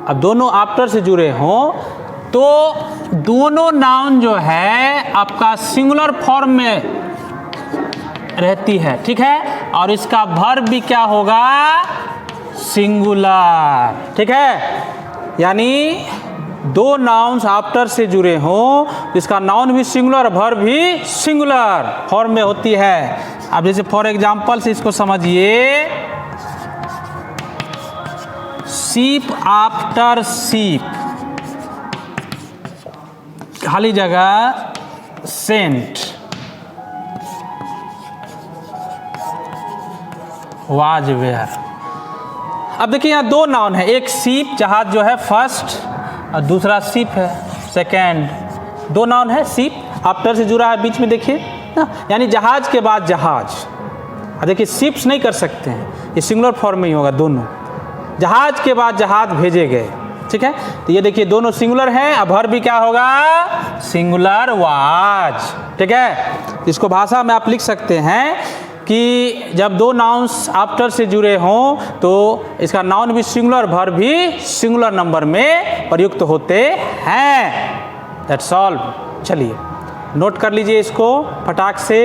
अब दोनों आफ्टर से जुड़े हों तो दोनों नाउन जो है आपका सिंगुलर फॉर्म में रहती है, ठीक है, और इसका वर्ब भी क्या होगा, सिंगुलर, ठीक है। यानी दो नाउन्स आफ्टर से जुड़े हों, इसका नाउन भी सिंगुलर, वर्ब भी सिंगुलर फॉर्म में होती है। अब जैसे फॉर एग्जाम्पल से इसको समझिए, शीप आफ्टर शीप, खाली जगह सेंट, वाज वेयर। अब देखिए यहाँ दो नाउन है, एक शीप जहाज जो है फर्स्ट, और दूसरा शिप है सेकेंड, दो नाउन है, शिप आफ्टर से जुड़ा है बीच में देखिए ना, यानी जहाज के बाद जहाज। देखिए शिप्स नहीं कर सकते हैं, ये सिंगुलर फॉर्म में ही होगा, दोनों जहाज के बाद जहाज भेजे गए, ठीक है। तो ये देखिए दोनों सिंगुलर हैं, अब वर्ब भी क्या होगा, सिंगुलर वाज, ठीक है। इसको भाषा में आप लिख सकते हैं कि जब दो नाउन्स आफ्टर से जुड़े हों तो इसका नाउन भी सिंगुलर, वर्ब भी सिंगुलर नंबर में प्रयुक्त होते हैं। That's all. चलिए नोट कर लीजिए इसको फटाक से।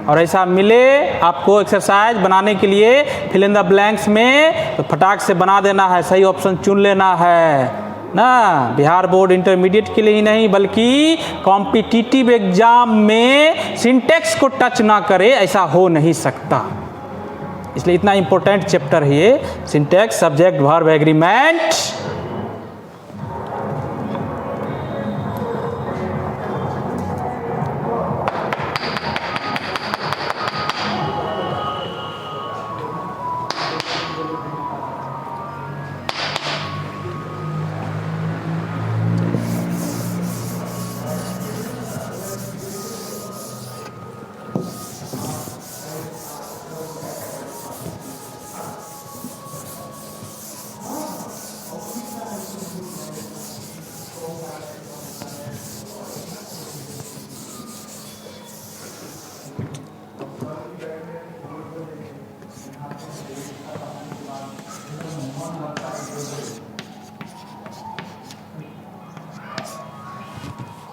और ऐसा मिले आपको एक्सरसाइज बनाने के लिए फिल इन द ब्लैंक्स में, तो फटाक से बना देना है, सही ऑप्शन चुन लेना है ना। बिहार बोर्ड इंटरमीडिएट के लिए ही नहीं बल्कि कॉम्पिटिटिव एग्जाम में सिंटैक्स को टच ना करे, ऐसा हो नहीं सकता। इसलिए इतना इंपॉर्टेंट चैप्टर है ये, सिंटैक्स, सब्जेक्ट, वर्ब, एग्रीमेंट।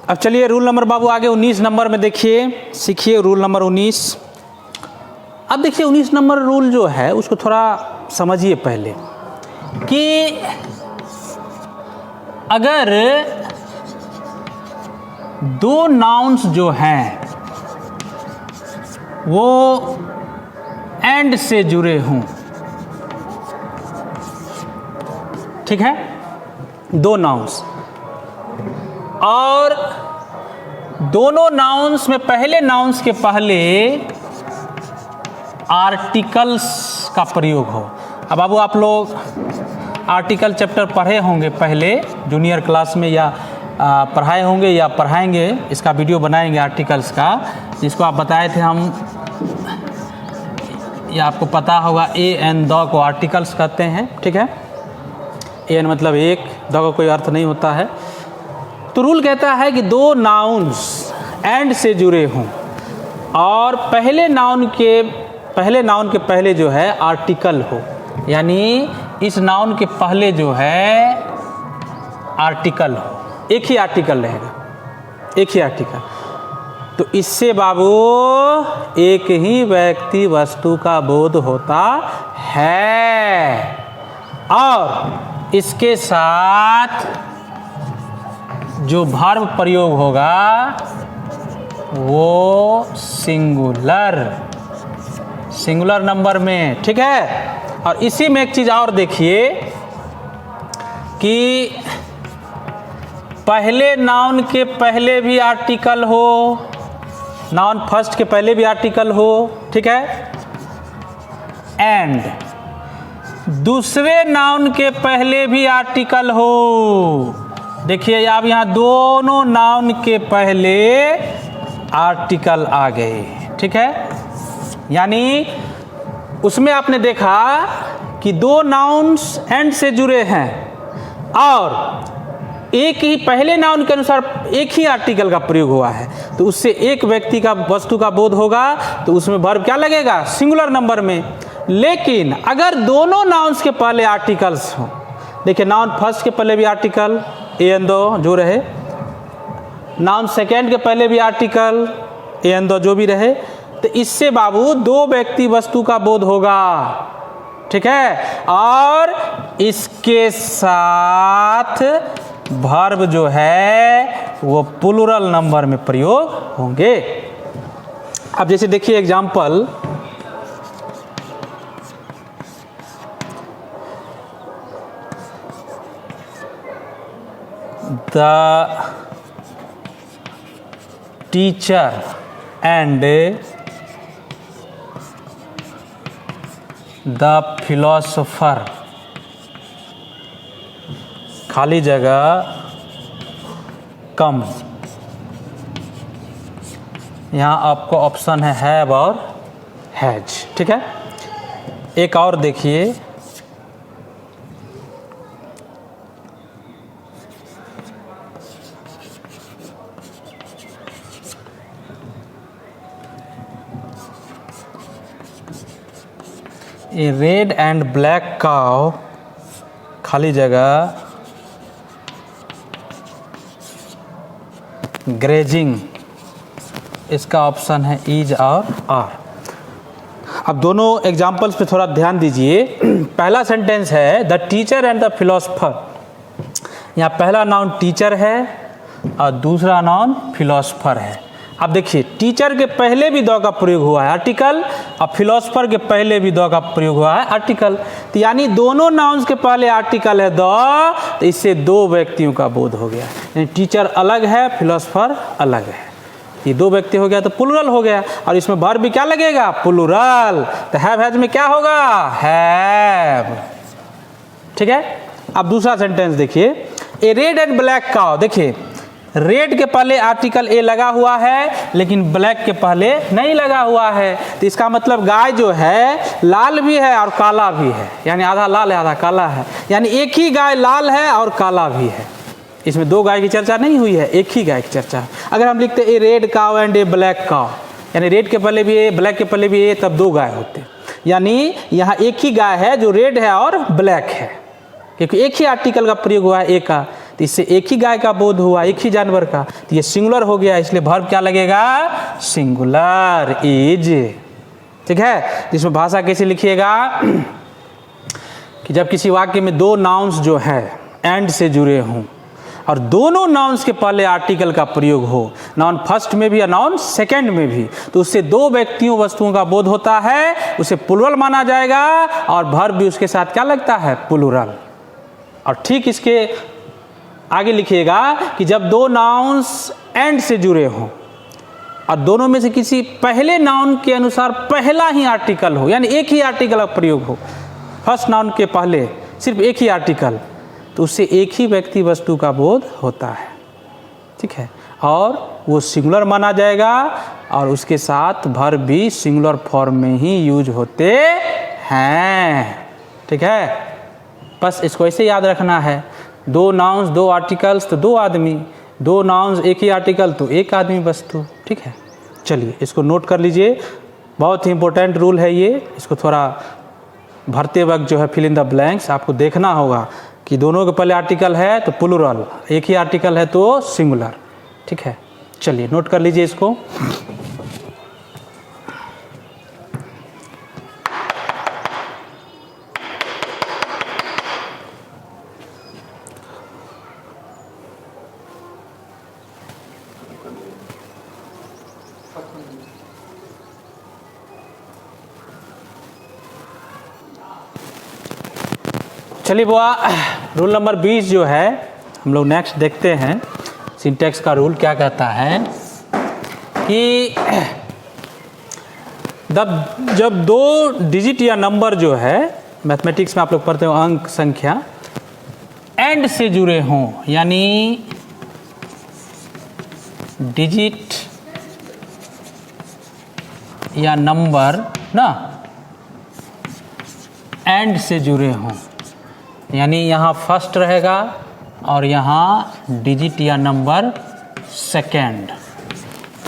अब चलिए रूल नंबर बाबू आगे 19 नंबर में देखिए, सीखिए रूल नंबर 19। अब देखिए 19 नंबर रूल जो है उसको थोड़ा समझिए पहले कि अगर दो नाउन्स जो हैं वो एंड से जुड़े हों, ठीक है, दो नाउन्स, और दोनों नाउन्स में पहले नाउन्स के पहले आर्टिकल्स का प्रयोग हो। अब बाबू आप लोग आर्टिकल चैप्टर पढ़े होंगे पहले जूनियर क्लास में, या पढ़ाए होंगे या पढ़ाएंगे, इसका वीडियो बनाएंगे आर्टिकल्स का, जिसको आप बताए थे हम, या आपको पता होगा ए एन द को आर्टिकल्स कहते हैं, ठीक है। ए एन मतलब एक, द का कोई अर्थ नहीं होता है। तो रूल कहता है कि दो नाउन्स एंड से जुड़े हों और पहले नाउन के पहले जो है आर्टिकल हो, यानी इस नाउन के पहले जो है आर्टिकल हो, एक ही आर्टिकल रहेगा, एक ही आर्टिकल। तो इससे बाबू एक ही व्यक्ति वस्तु का बोध होता है, और इसके साथ जो वर्ब प्रयोग होगा वो सिंगुलर नंबर में, ठीक है। और इसी में एक चीज़ और देखिए कि पहले नाउन के पहले भी आर्टिकल हो, नाउन फर्स्ट के पहले भी आर्टिकल हो, ठीक है, एंड दूसरे नाउन के पहले भी आर्टिकल हो। देखिए अब यहाँ दोनों नाउन के पहले आर्टिकल आ गए, ठीक है। यानी उसमें आपने देखा कि दो नाउन्स एंड से जुड़े हैं और एक ही पहले नाउन के अनुसार एक ही आर्टिकल का प्रयोग हुआ है, तो उससे एक व्यक्ति का वस्तु का बोध होगा, तो उसमें वर्ब क्या लगेगा, सिंगुलर नंबर में। लेकिन अगर दोनों नाउन्स के पहले आर्टिकल्स हों, देखिए नाउन फर्स्ट के पहले भी आर्टिकल ए एन दो जो रहे, नाउन सेकेंड के पहले भी आर्टिकल ए एन दो जो भी रहे, तो इससे बाबू दो व्यक्ति वस्तु का बोध होगा, ठीक है। और इसके साथ वर्ब जो है वो प्लूरल नंबर में प्रयोग होंगे। अब जैसे देखिए example, the teacher and the philosopher, खाली जगह कम, यहाँ आपको ऑप्शन है हैव और हैज, ठीक है। एक और देखिए, ए रेड एंड ब्लैक काउ, खाली जगह ग्रेजिंग, इसका ऑप्शन है इज और आर। अब दोनों एग्जाम्पल्स पे थोड़ा ध्यान दीजिए। पहला सेंटेंस है the teacher and the philosopher. यहाँ पहला नाउन टीचर है और दूसरा नाउन फिलोसफर है। अब देखिए टीचर के पहले भी द का प्रयोग हुआ है आर्टिकल, और फिलोसफर के पहले भी द का प्रयोग हुआ है आर्टिकल। तो यानी दोनों नाउन्स के पहले आर्टिकल है द, तो इससे दो व्यक्तियों का बोध हो गया। यानी टीचर अलग है, फिलोसफर अलग है, ये दो व्यक्ति हो गया तो प्लूरल हो गया। और इसमें वर्ब भी क्या लगेगा? प्लूरल। तो हैव हैज में क्या होगा? हैव। ठीक है। अब दूसरा सेंटेंस देखिए, ए रेड एंड ब्लैक काउ। देखिए रेड के पहले आर्टिकल ए लगा हुआ है, लेकिन ब्लैक के पहले नहीं लगा हुआ है। तो इसका मतलब गाय जो है लाल भी है और काला भी है, यानी आधा लाल है आधा काला है, यानी एक ही गाय लाल है और काला भी है। इसमें दो गाय की चर्चा नहीं हुई है, एक ही गाय की चर्चा है। अगर हम लिखते a red cow and a black cow, यानी रेड के पहले भी ए ब्लैक के पहले भी ए, तब दो गाय होते। यानी यहाँ एक ही गाय है जो रेड है और ब्लैक है, क्योंकि एक ही आर्टिकल का प्रयोग हुआ है ए का, तो इससे एक ही गाय का बोध हुआ, एक ही जानवर का। तो ये सिंगुलर हो गया, इसलिए वर्ब क्या लगेगा? Singular is. ठीक है। इसमें भाषा कैसे लिखिएगा कि जब किसी वाक्य में दो नाउन्स जो है एंड से जुड़े हों और दोनों नाउन्स के पहले आर्टिकल का प्रयोग हो, नाउन फर्स्ट में भी और नाउन सेकंड में भी, तो उससे दो व्यक्तियों वस्तुओं का बोध होता है, उसे प्लूरल माना जाएगा, और वर्ब भी उसके साथ क्या लगता है? प्लूरल। और ठीक इसके आगे लिखिएगा कि जब दो नाउन्स एंड से जुड़े हों और दोनों में से किसी पहले नाउन के अनुसार पहला ही आर्टिकल हो, यानी एक ही आर्टिकल का प्रयोग हो, फर्स्ट नाउन के पहले सिर्फ एक ही आर्टिकल, तो उससे एक ही व्यक्ति वस्तु का बोध होता है। ठीक है। और वो सिंगुलर माना जाएगा, और उसके साथ वर्ब भी सिंगुलर फॉर्म में ही यूज होते हैं। ठीक है। बस इसको ऐसे याद रखना है, दो नाउन्स दो आर्टिकल्स तो दो आदमी, दो नाउन्स एक ही आर्टिकल तो एक आदमी वस्तु। ठीक है। चलिए इसको नोट कर लीजिए, बहुत ही इंपॉर्टेंट रूल है ये। इसको थोड़ा भरते वक्त जो है फिल इन द ब्लैंक्स आपको देखना होगा कि दोनों के पहले आर्टिकल है तो प्लूरल, एक ही आर्टिकल है तो सिंगुलर। ठीक है। चलिए नोट कर लीजिए इसको। चलिए बुआ, रूल नंबर 20 जो है हम लोग नेक्स्ट देखते हैं। सिंटैक्स का रूल क्या कहता है कि जब दो डिजिट या नंबर जो है, मैथमेटिक्स में आप लोग पढ़ते हो अंक संख्या, एंड से जुड़े हों, यानी डिजिट या नंबर ना एंड से जुड़े हों, यानी यहाँ फर्स्ट रहेगा और यहाँ डिजिट या नंबर सेकेंड,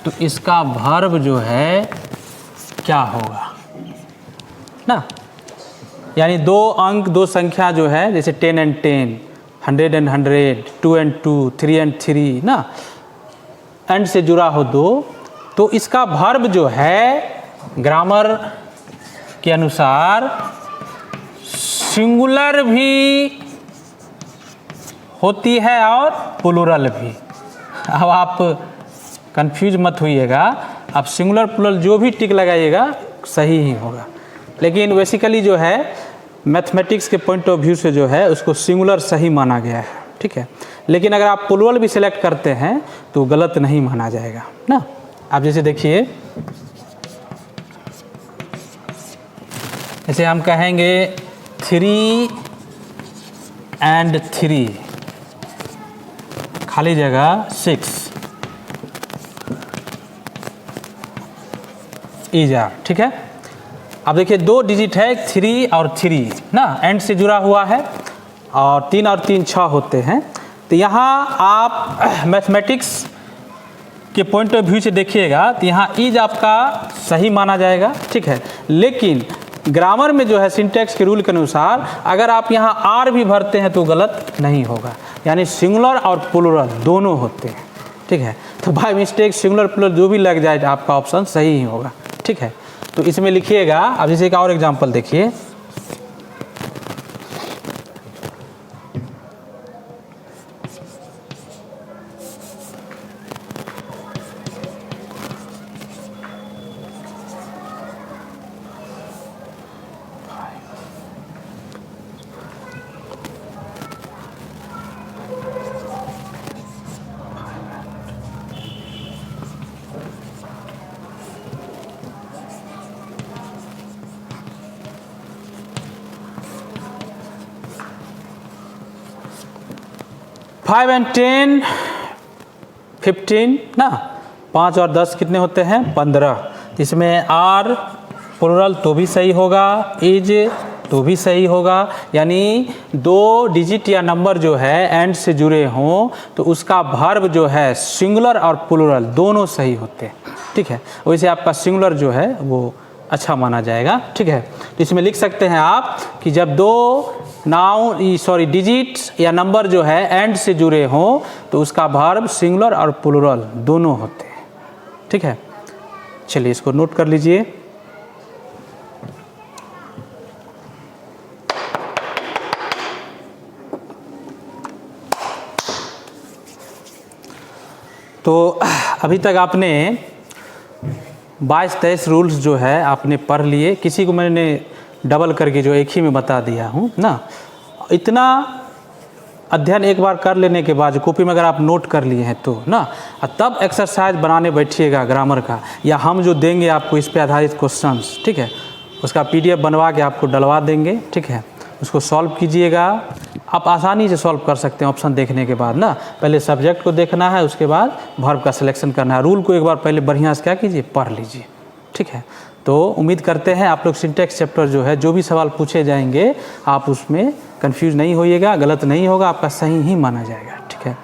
तो इसका वर्ब जो है क्या होगा ना। यानी दो अंक दो संख्या जो है, जैसे 10 and 10, 100 and 100, 2 and 2, 3 and 3 ना, एंड से जुड़ा हो दो, तो इसका वर्ब जो है ग्रामर के अनुसार सिंगुलर भी होती है और प्लूरल भी। अब आप कंफ्यूज मत होइएगा, आप सिंगुलर प्लूरल जो भी टिक लगाइएगा सही ही होगा, लेकिन बेसिकली जो है मैथमेटिक्स के पॉइंट ऑफ व्यू से जो है उसको सिंगुलर सही माना गया है। ठीक है। लेकिन अगर आप प्लूरल भी सिलेक्ट करते हैं तो गलत नहीं माना जाएगा ना। आप जैसे देखिए, जैसे हम कहेंगे 3 and 3, खाली जगह 6 ईजा। ठीक है। अब देखिए दो डिजिट है 3 और 3 ना, एंड से जुड़ा हुआ है, और 3 और 3 6 होते हैं। तो यहाँ आप मैथमेटिक्स के पॉइंट ऑफ व्यू से देखिएगा तो यहाँ ईज आपका सही माना जाएगा। ठीक है। लेकिन ग्रामर में जो है सिंटैक्स के रूल के अनुसार अगर आप यहाँ आर भी भरते हैं तो गलत नहीं होगा, यानी सिंगुलर और प्लूरल दोनों होते हैं। ठीक है। तो बाय मिस्टेक सिंगुलर प्लूरल जो भी लग जाए आपका ऑप्शन सही ही होगा, ठीक है। तो इसमें लिखिएगा, अब जैसे एक और एग्जांपल देखिए, फाइव एंड 10 15 ना, 5 और 10 कितने होते हैं 15। इसमें आर प्लूरल तो भी सही होगा, इज तो भी सही होगा, यानी 2 डिजिट या नंबर जो है एंड से जुड़े हों तो उसका वर्ब जो है सिंगुलर और प्लूरल दोनों सही होते हैं, ठीक है। वैसे आपका सिंगुलर जो है वो अच्छा माना जाएगा, ठीक है। तो इसमें लिख सकते हैं आप कि जब 2 डिजिट्स या नंबर जो है एंड से जुड़े हों तो उसका वर्ब सिंगुलर और प्लूरल दोनों होते हैं, ठीक है। चलिए इसको नोट कर लीजिए। तो अभी तक आपने 22-23 रूल्स जो है आपने पढ़ लिए, किसी को मैंने डबल करके जो एक ही में बता दिया हूँ ना। इतना अध्ययन एक बार कर लेने के बाद कॉपी में अगर आप नोट कर लिए हैं तो ना, तब एक्सरसाइज बनाने बैठिएगा ग्रामर का, या हम जो देंगे आपको इस पे आधारित क्वेश्चंस, ठीक है, उसका PDF बनवा के आपको डलवा देंगे, ठीक है। उसको सॉल्व कीजिएगा, आप आसानी से सॉल्व कर सकते हैं ऑप्शन देखने के बाद ना। पहले सब्जेक्ट को देखना है, उसके बाद वर्ब का सिलेक्शन करना है। रूल को एक बार पहले बढ़िया से क्या कीजिए, पढ़ लीजिए, ठीक है। तो उम्मीद करते हैं आप लोग सिंटैक्स चैप्टर जो है जो भी सवाल पूछे जाएंगे आप उसमें कंफ्यूज नहीं होइएगा, गलत नहीं होगा, आपका सही ही माना जाएगा, ठीक है।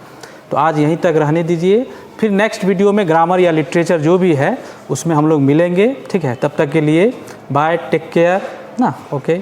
तो आज यहीं तक रहने दीजिए, फिर नेक्स्ट वीडियो में ग्रामर या लिटरेचर जो भी है उसमें हम लोग मिलेंगे, ठीक है। तब तक के लिए बाय, टेक केयर ना, ओके।